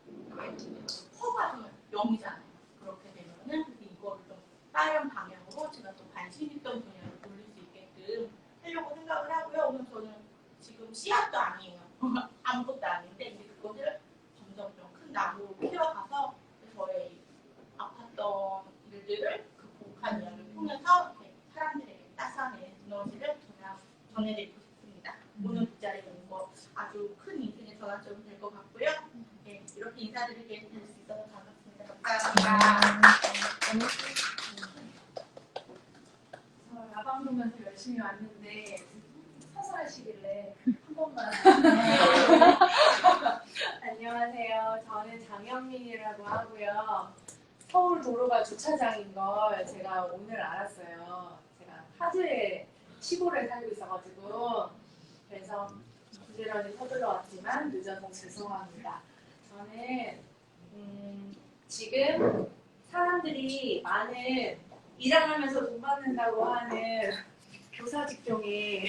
허가 좀 0이잖아요. 그렇게 되면은 이거를 좀 다른 방향으로 제가 또 관심 있던 분야를 돌릴 수 있게끔 하려고 생각을 하고요. 오늘 저는 지금 씨앗도 아니에요. 아무것도 아닌데 이제 그것을 점점 좀 큰 나무로 키워가서 저의 아팠던 일들을 극복한 이야기를 통해서 사람들에게 따스한 에너지를 전해드리고 싶습니다. 오늘 그 자리에 온 거 아주 큰 인생의 전환점이 될 것 같고요. 네, 이렇게 인사드리게 될 수 있어서 반갑습니다. 감사합니다. 라방 보면서 열심히 왔는데 서설하시길래 한 번만. 안녕하세요. 저는 장현민이라고 하고요. 서울 도로가 주차장인 걸 제가 오늘 알았어요. 제가 파주에 시골에 살고 있어가지고 그래서 부지런히 서둘러 왔지만 늦어서 죄송합니다. 저는 지금 사람들이 많은 일하면서 돈 받는다고 하는 교사 직종에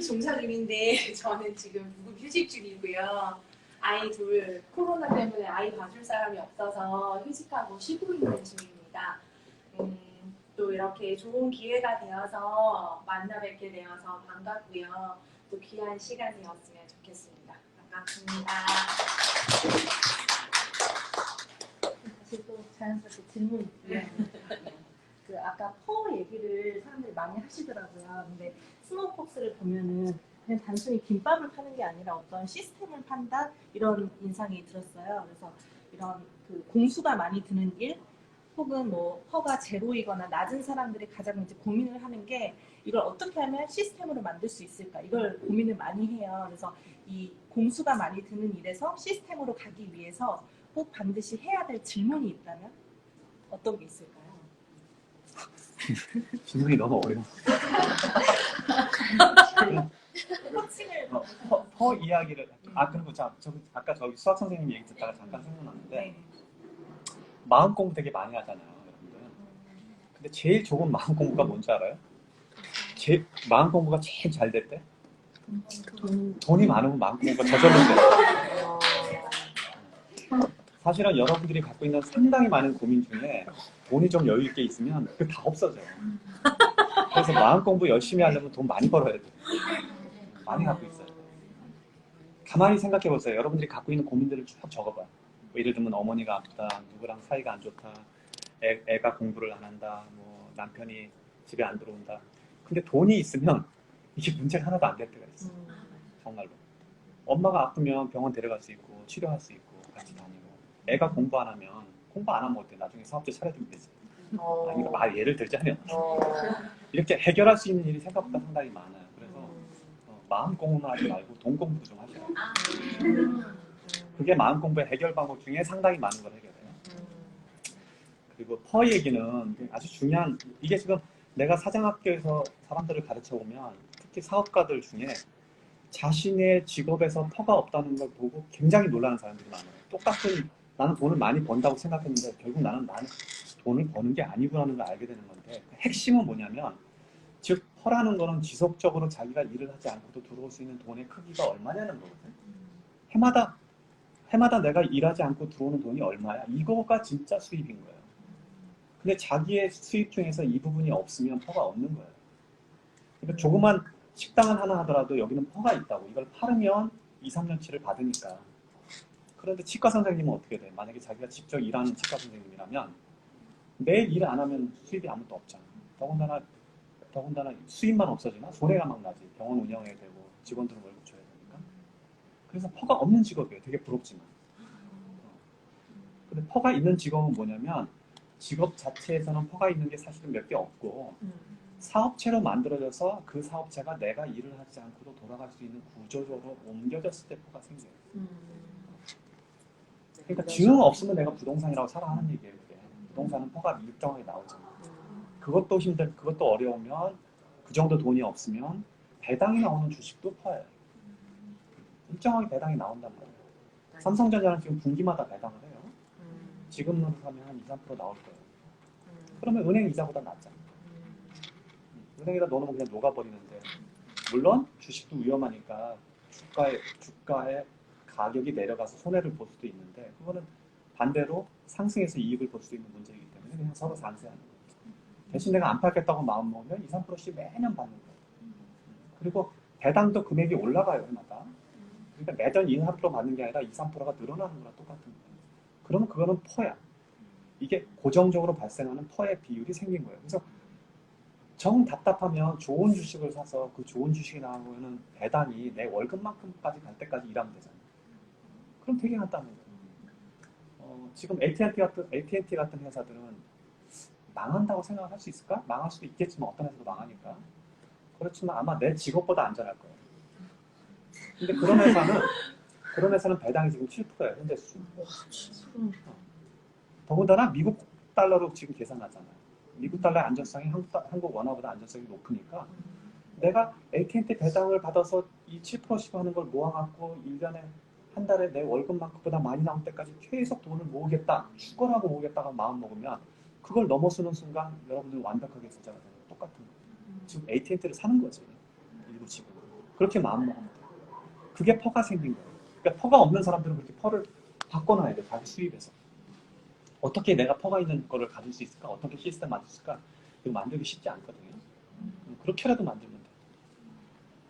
종사 중인데 저는 지금 휴직 중이고요. 아이 둘 코로나 때문에 아이 봐줄 사람이 없어서 휴직하고 쉬고 있는 중입니다. 또 이렇게 좋은 기회가 되어서 만나 뵙게 되어서 반갑고요. 또 귀한 시간이었으면 좋겠습니다. 반갑습니다. 다시 또 자연스럽게 질문 있고요. 그 아까 퍼 얘기를 사람들이 많이 하시더라고요. 근데 스노우폭스를 보면은 그냥 단순히 김밥을 파는 게 아니라 어떤 시스템을 판다 이런 인상이 들었어요. 그래서 이런 그 공수가 많이 드는 일 혹은 뭐 퍼가 제로이거나 낮은 사람들이 가장 이제 고민을 하는 게 이걸 어떻게 하면 시스템으로 만들 수 있을까 이걸 고민을 많이 해요. 그래서 이 공수가 많이 드는 일에서 시스템으로 가기 위해서 꼭 반드시 해야 될 질문이 있다면 어떤 게 있을까요? 질문이 너무 어려워. 퍼 이야기를 그리고 아까 저기 수학 선생님 얘기 듣다가 잠깐 생각났는데 마음 공부 되게 많이 하잖아요, 여러분들. 근데 제일 좋은 마음 공부가 뭔지 알아요? 마음 공부가 제일 잘 될 때? 돈이 많으면 마음 공부가 저절로 돼요. 사실은 여러분들이 갖고 있는 상당히 많은 고민 중에 돈이 좀 여유 있게 있으면 그게 다 없어져요. 그래서 마음 공부 열심히 하려면 돈 많이 벌어야 돼요. 많이 갖고 있어요. 가만히 생각해 보세요. 여러분들이 갖고 있는 고민들을 쭉 적어봐요. 뭐 예를 들면 어머니가 아프다, 누구랑 사이가 안 좋다, 애가 공부를 안 한다, 뭐 남편이 집에 안 들어온다. 근데 돈이 있으면 이게 문제가 하나도 안 될 때가 있어요. 정말로. 엄마가 아프면 병원 데려갈 수 있고 치료할 수 있고 같이 다니고, 애가 공부 안 하면 어때? 나중에 사업체 차려주면 되지. 아니, 말 예를 들자면 이렇게 해결할 수 있는 일이 생각보다 상당히 많아요. 그래서 마음 공부만 하지 말고 돈 공부도 좀 하셔요. 그게 마음 공부의 해결 방법 중에 상당히 많은 걸 해결해요. 그리고 퍼 얘기는 아주 중요한, 이게 지금 내가 사장학교에서 사람들을 가르쳐 보면 특히 사업가들 중에 자신의 직업에서 퍼가 없다는 걸 보고 굉장히 놀라는 사람들이 많아요. 똑같은, 나는 돈을 많이 번다고 생각했는데 결국 나는 돈을 버는 게 아니구나는 걸 알게 되는 건데, 핵심은 뭐냐면, 즉 퍼라는 거는 지속적으로 자기가 일을 하지 않고도 들어올 수 있는 돈의 크기가 얼마냐는 거거든. 해마다 내가 일하지 않고 들어오는 돈이 얼마야? 이거가 진짜 수입인 거예요. 근데 자기의 수입 중에서 이 부분이 없으면 퍼가 없는 거예요. 그러니까 조그만 식당을 하나 하더라도 여기는 퍼가 있다고. 이걸 팔으면 2, 3년치를 받으니까. 그런데 치과 선생님은 어떻게 돼? 만약에 자기가 직접 일하는 치과 선생님이라면 매일 일 안 하면 수입이 아무것도 없잖아. 더군다나 수입만 없어지나 손해가 막 나지. 병원 운영해야 되고 직원들은 월급 줘야 되니까. 그래서 퍼가 없는 직업이에요. 되게 부럽지만. 근데 퍼가 있는 직업은 뭐냐면, 직업 자체에서는 퍼가 있는 게 사실은 몇 개 없고, 사업체로 만들어져서 그 사업체가 내가 일을 하지 않고도 돌아갈 수 있는 구조적으로 옮겨졌을 때 퍼가 생겨요. 그러니까 증응 없으면 내가 부동산이라고 살아 하는 얘기예요. 그게. 부동산은 퍼가 일정하게 나오잖아. 그것도 어려우면, 그 정도 돈이 없으면 배당이 나오는 주식도 퍼예요. 일정하게 배당이 나온단 말이에요. 삼성전자는 지금 분기마다 배당을 해요. 지금으로 하면 한 2, 3% 나올 거예요. 그러면 은행 이자보다 낫잖아. 은행에다 넣어놓으면 그냥 녹아버리는데, 물론 주식도 위험하니까 주가의 가격이 내려가서 손해를 볼 수도 있는데, 그거는 반대로 상승해서 이익을 볼 수 있는 문제이기 때문에 그냥 서로 상쇄하는 거예요. 대신 내가 안 팔겠다고 마음먹으면 2, 3%씩 매년 받는 거예요. 그리고 배당도 금액이 올라가요, 해마다. 그러니까 매년 2, 3% 받는 게 아니라 2, 3%가 늘어나는 거랑 똑같은 거예요. 그러면 그거는 퍼야. 이게 고정적으로 발생하는 퍼의 비율이 생긴 거예요. 그래서 정 답답하면 좋은 주식을 사서 그 좋은 주식이 나오면 배당이 내 월급만큼까지 갈 때까지 일하면 되잖아요. 그럼 되게 간단한 거예요. 지금 AT&T 같은 회사들은 망한다고 생각할 수 있을까? 망할 수도 있겠지만 어떤 회사도 망하니까. 그렇지만 아마 내 직업보다 안전할 거예요. 근데 그런 회사는 배당이 지금 7%예요, 현재 수준. 더군다나 미국 달러로 지금 계산하잖아요. 미국 달러의 안전성이 한국 원화보다 안전성이 높으니까, 내가 AT&T 배당을 받아서 이 7%씩 하는 걸 모아갖고 1년에 한 달에 내 월급만큼보다 많이 나올 때까지 계속 돈을 모으겠다, 축구하고 모으겠다고 마음먹으면 그걸 넘어서는 순간 여러분들 완벽하게 부자가 되는 거 똑같은 거예요. 지금 AT&T를 사는 거지, 일부 지금. 그렇게 마음먹으면 돼요. 그게 퍼가 생긴 거예요. 그러니까 퍼가 없는 사람들은 그렇게 퍼를 바꿔놔야 돼요, 자기 수입에서. 어떻게 내가 퍼가 있는 거를 가질 수 있을까? 어떻게 시스템 만들 수 있을까? 이거 만들기 쉽지 않거든요. 그렇게라도 만들면 돼요.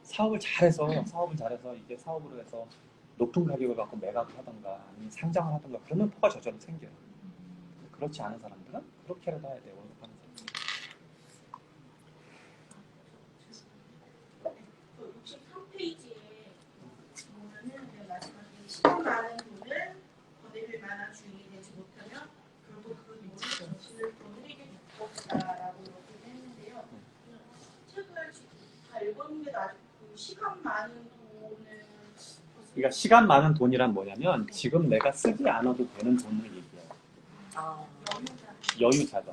사업을 잘해서 이게 사업으로 해서 높은 가격을 갖고 매각을 하던가 아니면 상장을 하던가, 그러면 퍼가 저절로 생겨요. 그렇지 않은 사람들은 그렇게라도 해야 돼요, 월급하는 사람들은. 63페이지에 보면은 말씀하신 시간 많은 돈을 거둬들 만한 주인이 되지 못하면 결국 그 돈이 자신을 거느리게 될 것이다라고 이렇게 했는데요. 책을 다 읽었는데도 아직 그 시간 많은 돈을, 그러니까 시간 많은 돈이란 뭐냐면, 지금 내가 쓰지 않아도 되는 돈을 얘기해요. 여유자금.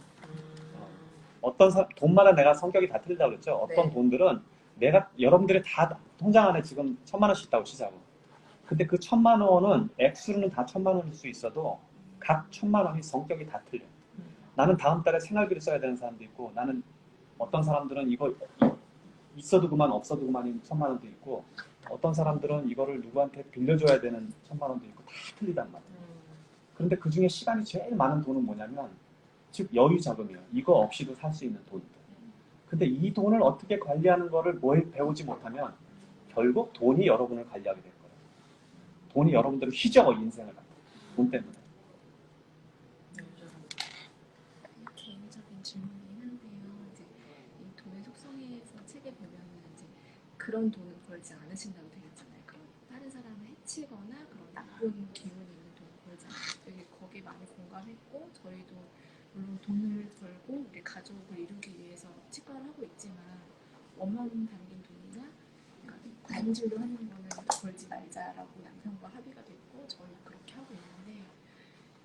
돈마다 내가 성격이 다 틀리다고 그랬죠. 어떤 돈들은 여러분들이 다 통장 안에 지금 1,000만 원씩 있다고 치자고. 근데 그 1,000만 원은 액수로는 다 1,000만 원일 수 있어도 각 1,000만 원이 성격이 다 틀려. 나는 다음 달에 생활비를 써야 되는 사람도 있고, 나는 어떤 사람들은 이거 있어도 그만 없어도 그만인 1,000만 원도 있고 어떤 사람들은 이거를 누구한테 빌려줘야 되는 1,000만 원도 있고 다 틀리단 말이에요. 그런데 그 중에 시간이 제일 많은 돈은 뭐냐면 즉 여유 자금이에요. 이거 없이도 살 수 있는 돈이에요. 근데 이 돈을 어떻게 관리하는 거를 배우지 못하면 결국 돈이 여러분을 관리하게 될 거예요. 돈이 여러분들을 휘저어 인생을 갖다. 돈 때문에. 개인적인 질문이긴 한데요. 이제 이 돈의 속성에서 책에 보면은 이제 그런 돈을 벌지 않으신다고 되어 있잖아요. 그런 다른 사람을 해치거나 그런 나쁜 기운이 있는 돈을 벌지 않으신다. 되게 거기에 많이 공감했고 저희도 물론 돈을 벌고 우리 가족을 이루기 위해서 치과를 하고 있지만 원망 담긴 돈이나 그러니까 관리진료 하는 거는 벌지 말자라고 남편과 합의가 됐고 저희가 그렇게 하고 있는데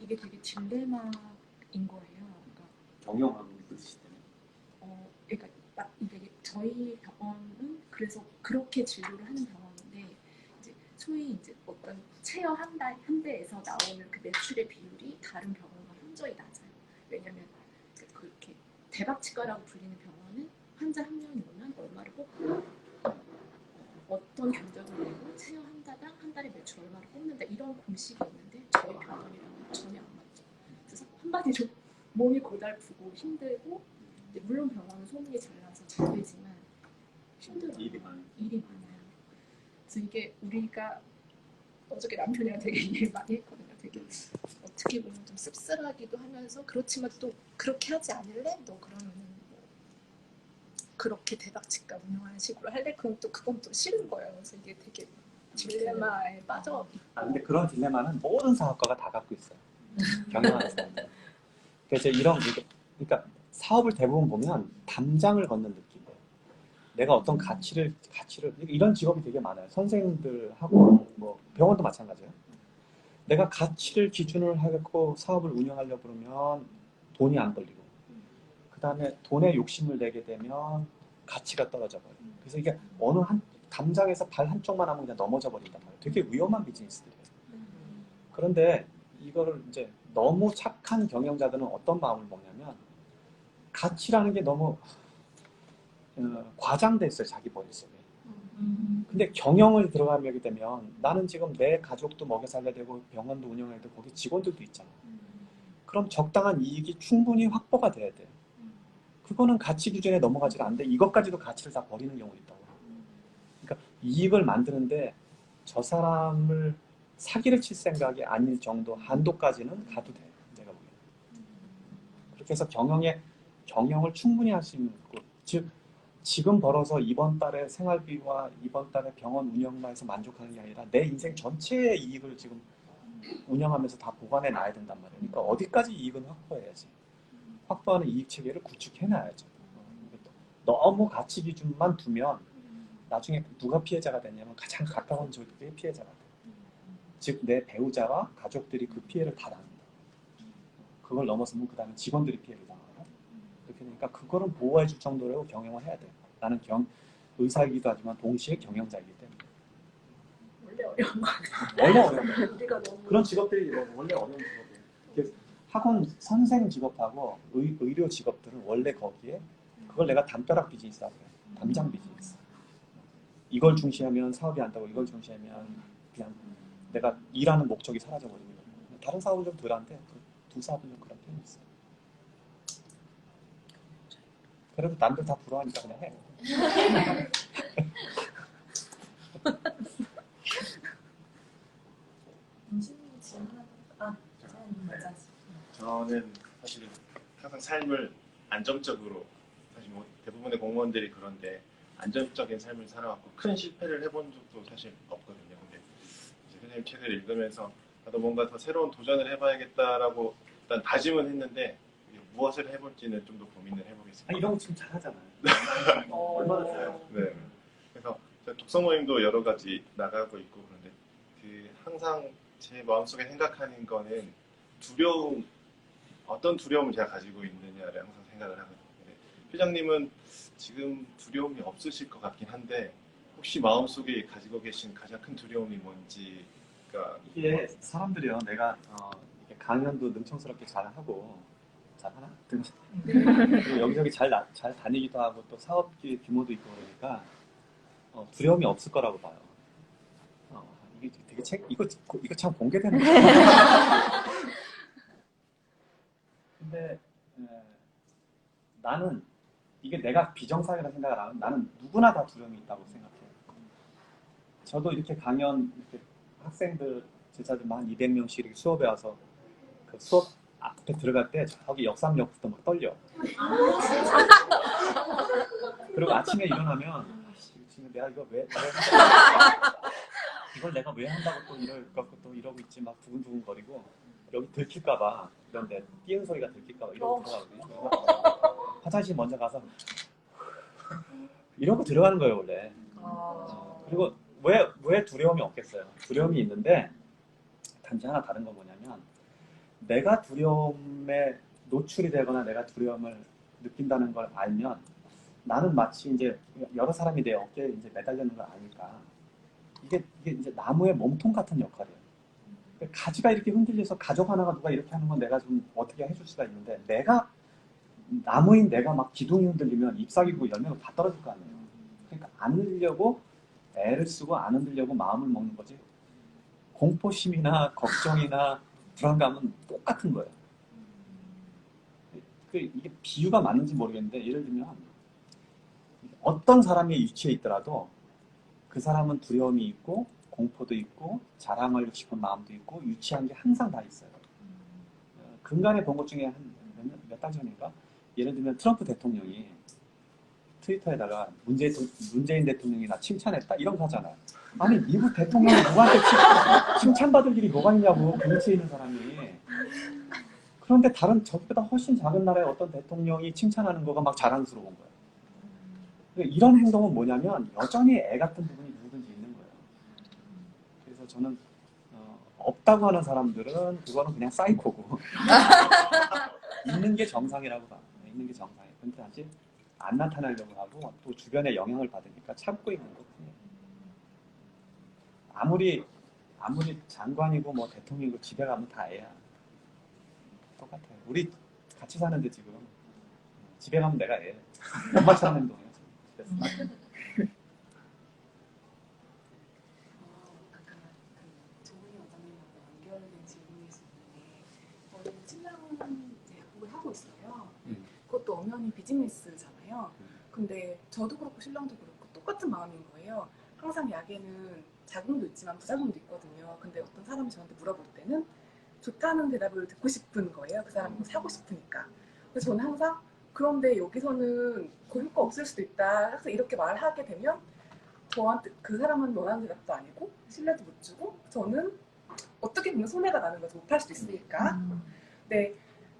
이게 되게 딜레마인 거예요. 그러니까 경영하는 뜻이시대요. 그러니까 이게 저희 병원은 그래서 그렇게 진료를 하는 병원인데 이제 소위 이제 어떤 체어 한 대에서 나오는 그 매출의 비율이 다른 병원과 현저히 낮아요. 왜냐면 그렇게 대박치과라고 불리는 병원은 환자 한 명이 오면 얼마를 뽑고 어떤 견적을 내고 체어 한 달당 한 달에 매출 얼마를 뽑는다 이런 공식이 있는데 저희 병원이랑은 전혀 안 맞죠. 그래서 한마디로 몸이 고달프고 힘들고 물론 병원은 소문이 잘 나서 잘 되지만 힘들어요. 일이 많아요. 그래서 이게 우리가 어저께 남편이랑 되게 얘기를 많이 했거든요. 되게 어떻게 보면 좀 씁쓸하기도 하면서 그렇지만 또 그렇게 하지 않을래? 너 그러면은 뭐 그렇게 대박치과 운영하는 식으로 할래? 그건 또 싫은 거예요. 그래서 이게 되게 딜레마에 빠져. 근데 그런 딜레마는 모든 사업가가 다 갖고 있어요. 경영하는 사람들. 그래서 이런 그러니까 사업을 대부분 보면 담장을 걷는 느낌이에요. 내가 어떤 가치를 이런 직업이 되게 많아요. 선생님들하고 뭐 병원도 마찬가지예요. 내가 가치를 기준을 하고 사업을 운영하려고 그러면 돈이 안 걸리고 그 다음에 돈에 욕심을 내게 되면 가치가 떨어져 버려요. 그래서 이게 어느 한 담장에서 발 한쪽만 하면 그냥 넘어져 버린단 말이에요. 되게 위험한 비즈니스들이에요. 그런데 이거를 이제 너무 착한 경영자들은 어떤 마음을 먹냐면 가치라는 게 너무 과장돼 있어요. 자기 머릿속에. 근데 경영을 들어가게 되면 나는 지금 내 가족도 먹여 살려야 되고 병원도 운영해야 되고 거기 직원들도 있잖아. 그럼 적당한 이익이 충분히 확보가 돼야 돼요. 그거는 가치 기준에 넘어가지 않는데 이것까지도 가치를 다 버리는 경우가 있다고. 그러니까 이익을 만드는데 저 사람을 사기를 칠 생각이 아닐 정도 한도까지는 가도 돼요. 내가 보기에는. 그렇게 해서 경영을 충분히 할 수 있는 즉 지금 벌어서 이번 달에 생활비와 이번 달에 병원 운영만 해서 만족하는 게 아니라 내 인생 전체의 이익을 지금 운영하면서 다 보관해 놔야 된단 말이에요. 그러니까 어디까지 이익은 확보해야지. 확보하는 이익 체계를 구축해 놔야죠. 너무 가치 기준만 두면 나중에 누가 피해자가 되냐면 가장 가까운 쪽이 피해자가 돼요. 즉 내 배우자와 가족들이 그 피해를 다 당한다. 그걸 넘어서면 그 다음에 직원들이 피해를 당하고 그렇게 되니까 그거를 보호해 줄 정도로 경영을 해야 돼요. 나는 의사이기도 하지만 동시에 경영자이기 때문에. 원래 어려운 거 원래 어려운 거예요. 우리가 너무 그런 직업들이 원래 어려운 직업이에요. 학원 선생 직업하고 의료 직업들은 원래 거기에 그걸 내가 담벼락 비즈니스라고 해요. 담장 비즈니스. 이걸 중시하면 사업이 안 되고 이걸 중시하면 그냥 내가 일하는 목적이 사라져버리는 거예요. 다른 사업은 좀 덜한데 두 사업은 좀 그런 편이 있어요. 그래도 남들 다 부러워하니까 그냥 해. 저는 사실 항상 삶을 안정적으로 사실 뭐 대부분의 공무원들이 그런데 안정적인 삶을 살아왔고 큰 실패를 해본 적도 사실 없거든요. 근데 이제 선생님 책을 읽으면서 나도 뭔가 더 새로운 도전을 해봐야겠다라고 일단 다짐은 했는데 무엇을 해볼지는 좀 더 고민을 해보겠습니다. 이런 거 지금 잘하잖아요. 얼마나 잘해요. 네. 그래서 독서 모임도 여러 가지 나가고 있고 그런데 항상 제 마음속에 생각하는 거는 어떤 두려움을 제가 가지고 있느냐를 항상 생각을 하거든요. 회장님은 지금 두려움이 없으실 것 같긴 한데 혹시 마음속에 가지고 계신 가장 큰 두려움이 뭔지가 이게 사람들이요. 내가 강연도 능청스럽게 잘하고 잘하나? 그리고 여기저기 잘 다니기도 하고 또 사업주의 규모도 있고 그러니까 두려움이 없을 거라고 봐요. 이게 되게 이거 참 공개되는 거예요. 근데 나는 이게 내가 비정상이라고 생각을 안 하면 나는 누구나 다 두려움이 있다고 생각해요. 저도 이렇게 강연 이렇게 학생들 제자들 한 200명씩 이렇게 수업에 와서 그 수업 앞에 들어갈 때 저기 역삼역부터 막 떨려. 그리고 아침에 일어나면 지금 내가 이거 왜 이걸 내가 왜 한다고 또 이러고 있지 막 두근두근거리고 여기 들킬까봐 그런데 뛰는 소리가 들킬까봐 이러고 들어가거든요. 화장실 먼저 가서 이러고 들어가는 거예요 원래. 그리고 왜 두려움이 없겠어요? 두려움이 있는데 단지 하나 다른 건 뭐냐면 내가 두려움에 노출이 되거나 내가 두려움을 느낀다는 걸 알면 나는 마치 이제 여러 사람이 내 어깨에 이제 매달리는 걸 아니까 이게 이제 나무의 몸통 같은 역할이에요. 가지가 이렇게 흔들려서 가족 하나가 누가 이렇게 하는 건 내가 좀 어떻게 해줄 수가 있는데 나무인 내가 막 기둥이 흔들리면 잎사귀고 열매가 다 떨어질 거 아니에요. 그러니까 안 흔들려고 애를 쓰고 안 흔들려고 마음을 먹는 거지. 공포심이나 걱정이나 불안감은 똑같은 거예요. 이게 비유가 맞는지 모르겠는데 예를 들면 어떤 사람의 위치에 있더라도 그 사람은 두려움이 있고 공포도 있고 자랑하고 싶은 마음도 있고 유치한 게 항상 다 있어요. 근간에 본 것 중에 한 몇 달 전인가 예를 들면 트럼프 대통령이 트위터에다가 문재인 대통령이 나 칭찬했다 이런 거 하잖아요. 아니 미국 대통령이 누구한테 칭찬받을 일이 뭐가 있냐고 그 위치에 있는 사람이. 그런데 다른 저보다 훨씬 작은 나라의 어떤 대통령이 칭찬하는 거가 막 자랑스러운 거예요. 이런 행동은 뭐냐면 여전히 애 같은 부분이 누구든지 있는 거예요. 그래서 저는 없다고 하는 사람들은 그거는 그냥 사이코고 있는 게 정상이라고 봐요. 있는 게 정상이에요. 근데 아직 안 나타나려고 하고 또 주변에 영향을 받으니까 참고 있는 것뿐이에요. 아무리 장관이고 뭐 대통령이고 집에 가면 다 애야. 똑같아요. 우리 같이 사는데 지금 집에 가면 내가 애. 엄마처럼 행동해요. 조은희 원장님하고 연결된 질문이 있었는데 저는 신랑은 이제 약국을 하고 있어요. 그것도 엄연히 비즈니스잖아요. 근데 저도 그렇고 신랑도 그렇고 똑같은 마음인 거예요. 항상 약에는 자금도 있지만 부작용도 있거든요. 근데 어떤 사람이 저한테 물어볼 때는 좋다는 대답을 듣고 싶은 거예요. 그 사람이 사고 싶으니까. 그래서 저는 항상 그런데 여기서는 그 효과 없을 수도 있다. 항상 이렇게 말하게 되면 저한테 그 사람은 원하는 대답도 아니고 신뢰도 못 주고 저는 어떻게 보면 손해가 나는 거죠. 못할 수도 있으니까. 근데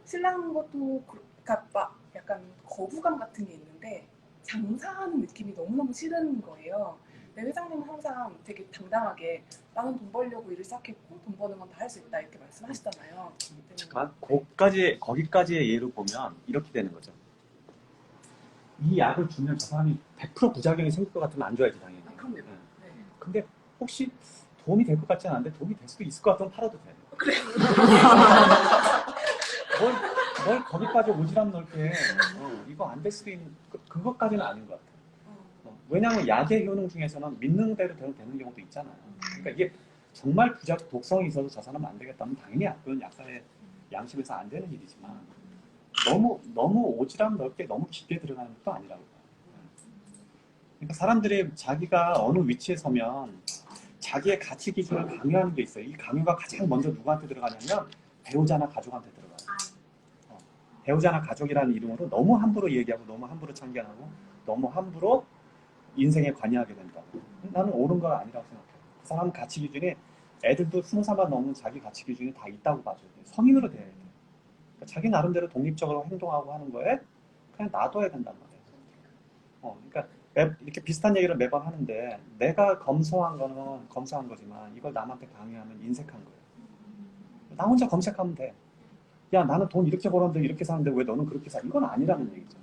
신랑 것도 그러니까 약간 거부감 같은 게 있는데 장사하는 느낌이 너무너무 싫은 거예요. 근데 회장님은 항상 되게 당당하게 나는 돈 벌려고 일을 시작했고 돈 버는 건 다 할 수 있다 이렇게 말씀하시잖아요. 잠깐 거기까지의 예를 보면 이렇게 되는 거죠. 이 약을 주면 저 사람이 100% 부작용이 생길 것 같으면 안 줘야지 당연히. 그럼요. 네. 근데 혹시 도움이 될 것 같지는 않은데 도움이 될 수도 있을 것 같으면 팔아도 돼. 그래요. 뭘 거기까지 오지랖 넓게 이거 안 될 수도 있는 그것까지는 아닌 것 같아요. 왜냐하면 약의 효능 중에서는 믿는 대로 되는 경우도 있잖아요. 그러니까 이게 정말 독성이 있어서 저 사람 안 되겠다면 당연히 그건 약사의 양심에서 안 되는 일이지만 너무 오지랖 넓게 너무 깊게 들어가는 것도 아니라고 봐요. 그러니까 사람들이 자기가 어느 위치에 서면 자기의 가치 기준을 강요하는 게 있어요. 이 강요가 가장 먼저 누구한테 들어가냐면 배우자나 가족한테 들어가요. 배우자나 가족이라는 이름으로 너무 함부로 얘기하고 너무 함부로 참견하고 너무 함부로 인생에 관여하게 된다. 나는 옳은 거 아니라고 생각해요. 그 사람 가치 기준이 애들도 20살만 넘는 자기 가치 기준이 다 있다고 봐줘야 돼요. 성인으로 돼야 돼요. 그러니까 자기 나름대로 독립적으로 행동하고 하는 거에 그냥 놔둬야 된단 말이에요. 그러니까 이렇게 비슷한 얘기를 매번 하는데 내가 검소한 거는 검소한 거지만 이걸 남한테 강요하면 인색한 거예요. 나 혼자 검색하면 돼. 야 나는 돈 이렇게 벌었는데 이렇게 사는데 왜 너는 그렇게 사? 이건 아니라는 얘기죠.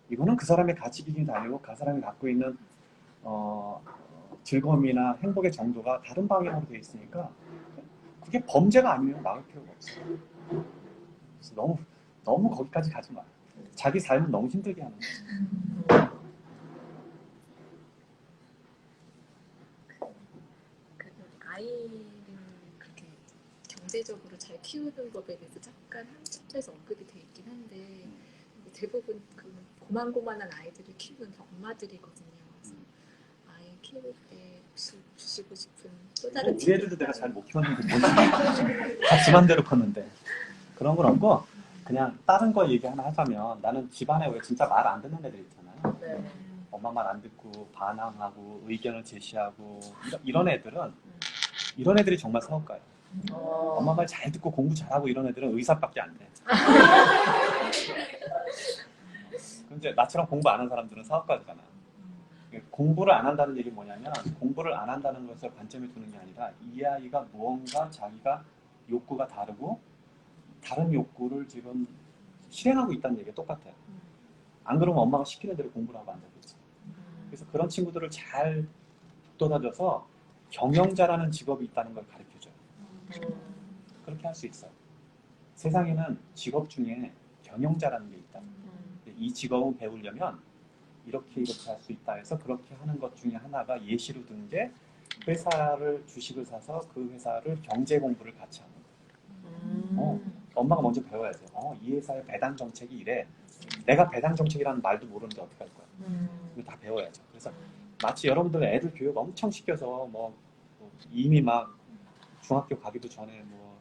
이거는 그 사람의 가치 기준이 다르고 그 사람이 갖고 있는 즐거움이나 행복의 정도가 다른 방향으로 되어 있으니까 그게 범죄가 아니면 막을 필요가 없어요. 그래서 너무 거기까지 가지 마. 자기 삶은 너무 힘들게 하는 거지. 아이를 그렇게 경제적으로 잘 키우는 법에 대해서 잠깐 한 챕터에서 언급이 돼 있긴 한데 대부분 그 고만고만한 아이들을 키우는 엄마들이거든요. 그래서 아이 키울 때 혹시 주시고 싶은 또 다른 우리 애들도 내가 잘 못 키웠는데 뭐지? 다 집안대로 컸는데 그런 건 없고 그냥 다른 거 얘기 하나 하자면 나는 집안에 왜 진짜 말 안 듣는 애들 있잖아요. 네. 엄마 말 안 듣고 반항하고 의견을 제시하고 이런 애들이 정말 사업가예요. 엄마 말 잘 듣고 공부 잘하고 이런 애들은 의사밖에 안 돼. 근데 나처럼 공부 안 한 사람들은 사업가잖아. 공부를 안 한다는 얘기는 뭐냐면 공부를 안 한다는 것을 관점에 두는 게 아니라 이 아이가 무언가 자기가 욕구가 다르고 다른 욕구를 지금 실행하고 있다는 얘기가 똑같아요. 안 그러면 엄마가 시키는 대로 공부를 하고 앉아있지. 그래서 그런 친구들을 잘 북돋아줘서 경영자라는 직업이 있다는 걸 가르쳐줘요. 그렇게 할 수 있어요. 세상에는 직업 중에 경영자라는 게 있다. 이 직업을 배우려면 이렇게 할 수 있다 해서 그렇게 하는 것 중에 하나가 예시로 든 게 회사를 주식을 사서 그 회사를 경제 공부를 같이 하는 거예요. 엄마가 먼저 배워야죠. 이 회사의 배당 정책이 이래. 내가 배당 정책이라는 말도 모르는데 어떻게 할 거야? 이거 다 배워야죠. 그래서 마치 여러분들 애들 교육 엄청 시켜서 뭐 이미 막 중학교 가기도 전에 뭐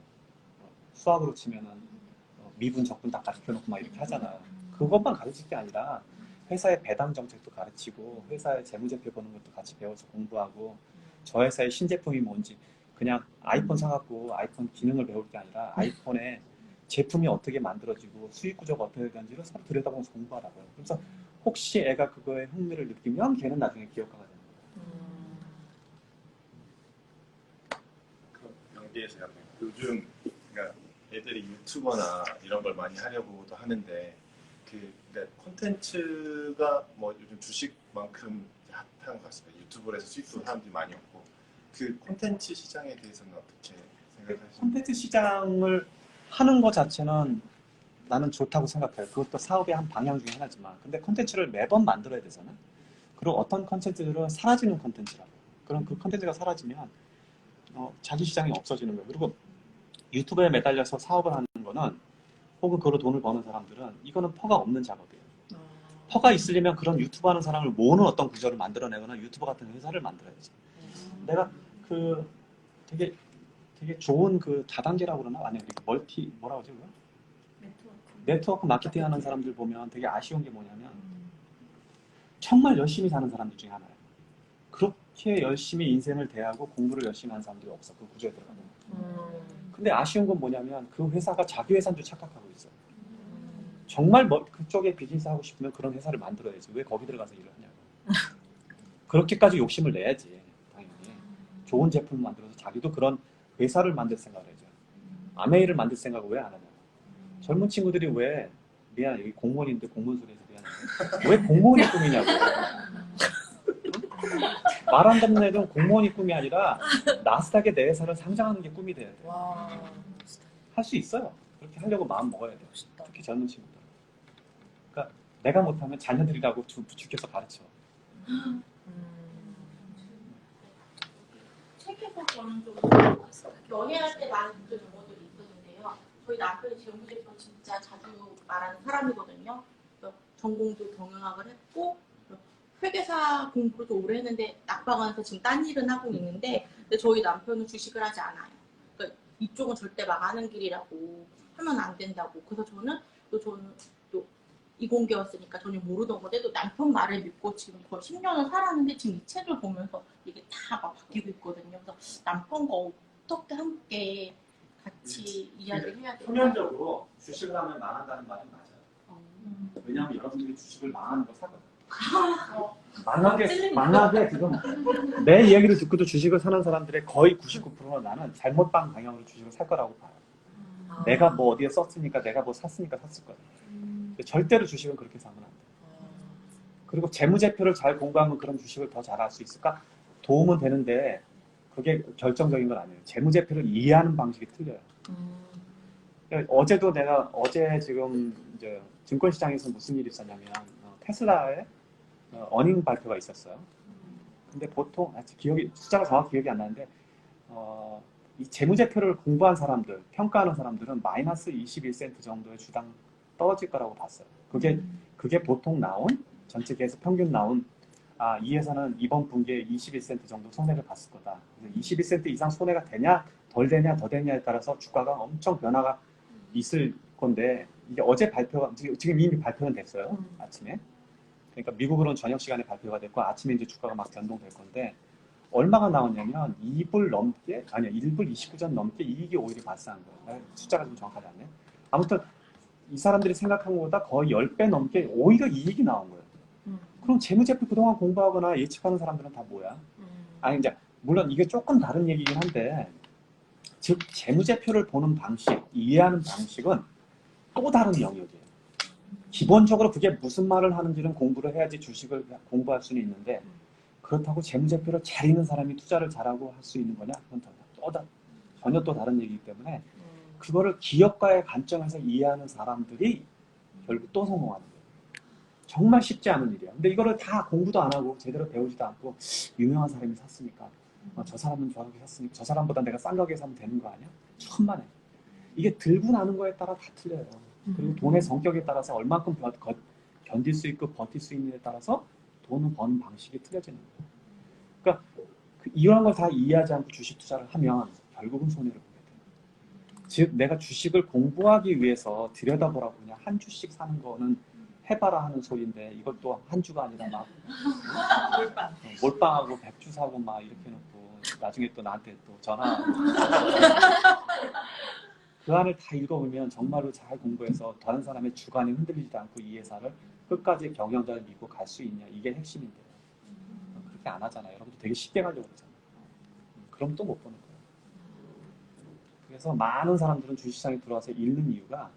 수학으로 치면은 미분 적분 딱 가르쳐놓고 막 이렇게 하잖아. 그것만 가르칠 게 아니라 회사의 배당 정책도 가르치고 회사의 재무제표 보는 것도 같이 배워서 공부하고 저 회사의 신제품이 뭔지 그냥 아이폰 사갖고 아이폰 기능을 배울 게 아니라 아이폰에 제품이 어떻게 만들어지고 수익 구조가 어떻게 되는지를 서로 들여다보면서 공부하라고요. 그래서 혹시 애가 그거에 흥미를 느끼면 걔는 나중에 기업가가 되는 거예요. 연계해서 약간 요즘 그러니까 애들이 유튜버나 이런 걸 많이 하려고도 하는데 그러니까 콘텐츠가 뭐 요즘 주식만큼 핫한 것 같습니다. 유튜브에서 수익도 사람들이 많이 없고 그 콘텐츠 시장에 대해서는 어떻게 생각하시나요? 콘텐츠 시장을 하는 것 자체는 나는 좋다고 생각해요. 그것도 사업의 한 방향 중에 하나지만 근데 콘텐츠를 매번 만들어야 되잖아. 그리고 어떤 콘텐츠들은 사라지는 콘텐츠라고. 그럼 그 콘텐츠가 사라지면 자기 시장이 없어지는 거예요. 그리고 유튜브에 매달려서 사업을 하는 거는 혹은 그걸로 돈을 버는 사람들은 이거는 퍼가 없는 작업이에요. 퍼가 있으려면 그런 유튜브 하는 사람을 모으는 어떤 구조를 만들어내거나 유튜버 같은 회사를 만들어야지. 내가 그 되게 좋은 그 다단계라고 그러나? 아니, 멀티, 뭐라고 하지, 그거? 네트워크 마케팅 하는 사람들 보면 되게 아쉬운 게 뭐냐면 정말 열심히 사는 사람들 중에 하나예요. 그렇게 열심히 인생을 대하고 공부를 열심히 하는 사람들이 없어. 그 구조에 들어가면. 근데 아쉬운 건 뭐냐면 그 회사가 자기 회사인 줄 착각하고 있어. 정말 그쪽에 비즈니스 하고 싶으면 그런 회사를 만들어야지. 왜 거기 들어가서 일을 하냐고. 그렇게까지 욕심을 내야지. 당연히. 좋은 제품을 만들어서 자기도 그런 회사를 만들 생각을 해야죠. 아메이를 만들 생각을 왜 안 하냐고. 젊은 친구들이 왜 미안해. 여기 공무원인데 공무원 소리에서 미안해. 왜 공무원이 꿈이냐고. 말 안 듣는 애들은 공무원이 꿈이 아니라 나스닥에 내 회사를 상장하는 게 꿈이 돼야 돼. 할 수 있어요. 그렇게 하려고 마음 먹어야 돼요. 특히 젊은 친구들. 그러니까 내가 못하면 자녀들이라고 부추겨서 가르쳐. 책에서 저는 좀 연애할 때 많이 듣던 용어들이 있었는데요. 저희 남편이 재무제표 진짜 자주 말하는 사람이거든요. 전공도 경영학을 했고 회계사 공부도 오래 했는데 낙방하면서 지금 딴 일은 하고 있는데 근데 저희 남편은 주식을 하지 않아요. 그러니까 이쪽은 절대 망하는 길이라고 하면 안 된다고. 그래서 저는 또 이공계였으니까 전혀 모르던 건데 또 남편 말을 믿고 지금 거의 10년을 살았는데 지금 이 책을 보면서 이게 다 막 바뀌고 있거든요. 그래서 남편과 어떻게 함께 같이 이야기를 해야 될까? 표면적으로 주식을 하면 망한다는 말은 맞아요. 왜냐하면 여러분들이 주식을 망하는 거 사거든요. 만약에 지금 내 이야기를 듣고도 주식을 사는 사람들의 거의 99%는 나는 잘못 방향으로 주식을 살 거라고 봐요. 내가 뭐 어디에 썼으니까 내가 뭐 샀으니까 샀을 거야. 절대로 주식은 그렇게 사면 안 돼. 그리고 재무제표를 잘 공부하면 그런 주식을 더 잘할 수 있을까? 도움은 되는데 그게 결정적인 건 아니에요. 재무제표를 이해하는 방식이 틀려요. 어제도 내가 지금 이제 증권시장에서 무슨 일이 있었냐면 테슬라의 어닝 발표가 있었어요. 근데 보통 숫자가 정확히 기억이 안 나는데 이 재무제표를 공부한 사람들, 평가하는 사람들은 마이너스 21센트 정도의 주당 떨어질 거라고 봤어요. 그게 보통 나온 전체 계속 평균 나온 이 회사는 이번 분기에 21센트 정도 손해를 봤을 거다. 21센트 이상 손해가 되냐, 덜 되냐, 더 되냐에 따라서 주가가 엄청 변화가 있을 건데 이게 어제 발표가 지금 이미 발표는 됐어요. 아침에. 그러니까 미국으로는 저녁 시간에 발표가 됐고 아침에 이제 주가가 막 변동될 건데 얼마가 나왔냐면 1불 29전 넘게 이익이 오히려 발생한 거예요. 숫자가 좀 정확하지 않네. 아무튼 이 사람들이 생각한 것보다 거의 10배 넘게 오히려 이익이 나온 거예요. 그럼 재무제표 그동안 공부하거나 예측하는 사람들은 다 뭐야? 아니 이제 물론 이게 조금 다른 얘기긴 한데 즉 재무제표를 보는 방식, 이해하는 방식은 또 다른 영역이에요. 기본적으로 그게 무슨 말을 하는지는 공부를 해야지 주식을 공부할 수는 있는데 그렇다고 재무제표를 잘 읽는 사람이 투자를 잘하고 할 수 있는 거냐? 그건 전혀 또 다른 얘기이기 때문에 그거를 기업가의 관점에서 이해하는 사람들이 결국 또 성공하는 거예요. 정말 쉽지 않은 일이야. 근데 이거를 다 공부도 안 하고 제대로 배우지도 않고 유명한 사람이 샀으니까 저 사람은 저렇게 샀으니까 저 사람보다 내가 싼 가게에 사면 되는 거 아니야? 천만에. 이게 들고 나는 거에 따라 다 틀려요. 그리고 돈의 성격에 따라서 얼만큼 견딜 수 있고 버틸 수 있느냐에 따라서 돈을 버는 방식이 틀려지는 거예요. 그러니까 이런 걸 다 이해하지 않고 주식 투자를 하면 결국은 손해를 보게 돼요. 즉 내가 주식을 공부하기 위해서 들여다보라고 그냥 한 주씩 사는 거는 해봐라 하는 소리인데 이것도 한 주가 아니라 막 몰빵하고 100주 사고 막 이렇게 해놓고 나중에 또 나한테 또 전화하고 그 안을 다 읽어보면 정말로 잘 공부해서 다른 사람의 주관이 흔들리지도 않고 이 회사를 끝까지 경영자를 믿고 갈 수 있냐 이게 핵심인데요. 그렇게 안 하잖아요. 여러분도 되게 쉽게 가려고 그러잖아요. 그럼 또 못 보는 거예요. 그래서 많은 사람들은 주식시장에 들어와서 잃는 이유가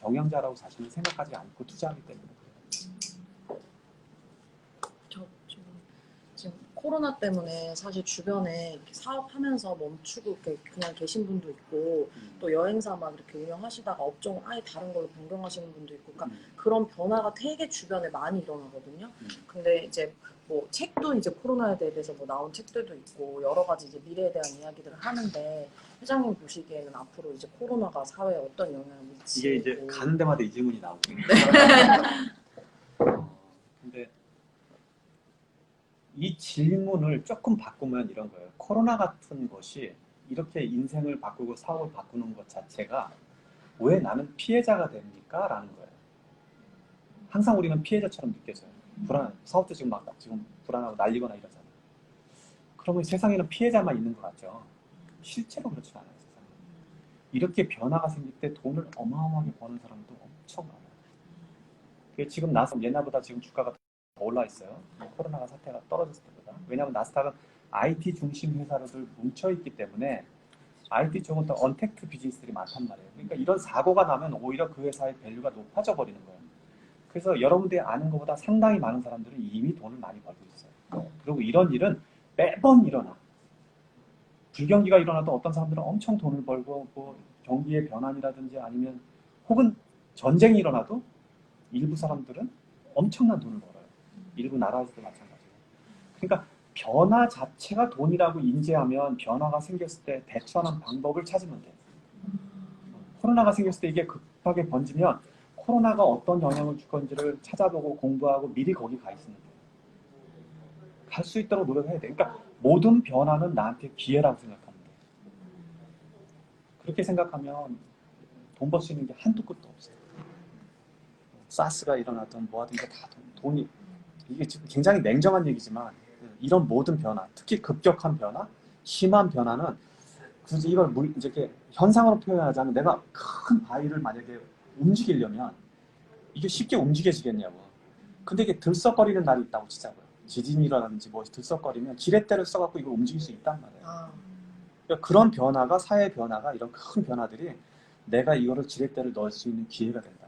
경영자라고 자신을 생각하지 않고 투자하기 때문에 그래요. 지금 코로나 때문에 사실 주변에 이렇게 사업하면서 멈추고 이렇게 그냥 계신 분도 있고 또 여행사 막 이렇게 운영하시다가 업종 아예 다른 걸로 변경하시는 분도 있고 그러니까 그런 변화가 되게 주변에 많이 일어나거든요. 근데 이제 뭐 책도 이제 코로나에 대해서 뭐 나온 책들도 있고 여러 가지 이제 미래에 대한 이야기들을 하는데 회장님 보시기에는 앞으로 이제 코로나가 사회에 어떤 영향을 미치고 이게 이제 가는 데마다 이 질문이 나오거든요. 근데 이 질문을 조금 바꾸면 이런 거예요. 코로나 같은 것이 이렇게 인생을 바꾸고 사업을 바꾸는 것 자체가 왜 나는 피해자가 됩니까? 라는 거예요. 항상 우리는 피해자처럼 느껴져요. 사업도 지금 불안하고 날리거나 이러잖아요. 그러면 세상에는 피해자만 있는 것 같죠. 실제로 그렇지 않아요. 세상에. 이렇게 변화가 생길 때 돈을 어마어마하게 버는 사람도 엄청 많아요. 지금 옛날보다 지금 주가가 더 올라 있어요. 코로나가 사태가 떨어졌을 때보다. 왜냐하면 나스닥은 IT 중심 회사들 뭉쳐있기 때문에 IT 쪽은 더 언택트 비즈니스들이 많단 말이에요. 그러니까 이런 사고가 나면 오히려 그 회사의 밸류가 높아져 버리는 거예요. 그래서 여러분들이 아는 것보다 상당히 많은 사람들은 이미 돈을 많이 벌고 있어요. 그리고 이런 일은 매번 일어나. 불경기가 일어나도 어떤 사람들은 엄청 돈을 벌고 뭐 경기의 변환이라든지 아니면 혹은 전쟁이 일어나도 일부 사람들은 엄청난 돈을 벌어요. 일부 나라에서도 마찬가지예요. 그러니까 변화 자체가 돈이라고 인지하면 변화가 생겼을 때 대처하는 방법을 찾으면 돼요. 코로나가 생겼을 때 이게 급하게 번지면 코로나가 어떤 영향을 줄 건지를 찾아보고 공부하고 미리 거기 가 있으면 돼요. 갈 수 있도록 노력해야 돼요. 그러니까 모든 변화는 나한테 기회라고 생각하면 돼요. 그렇게 생각하면 돈 벌 수 있는 게 한도 끝도 없어요. 사스가 일어나든 뭐 하든 다 돈이 이게 지금 굉장히 냉정한 얘기지만 이런 모든 변화, 특히 급격한 변화, 심한 변화는 굳이 이걸 이렇게 현상으로 표현하자면 내가 큰 바위를 만약에 움직이려면 이게 쉽게 움직여지겠냐고. 근데 이게 들썩거리는 날이 있다고 치자고요. 지진이 일어나든지 뭐 들썩거리면 지렛대를 써갖고 이걸 움직일 수 있단 말이에요. 그러니까 그런 변화가 사회 변화가 이런 큰 변화들이 내가 이거를 지렛대를 넣을 수 있는 기회가 된다.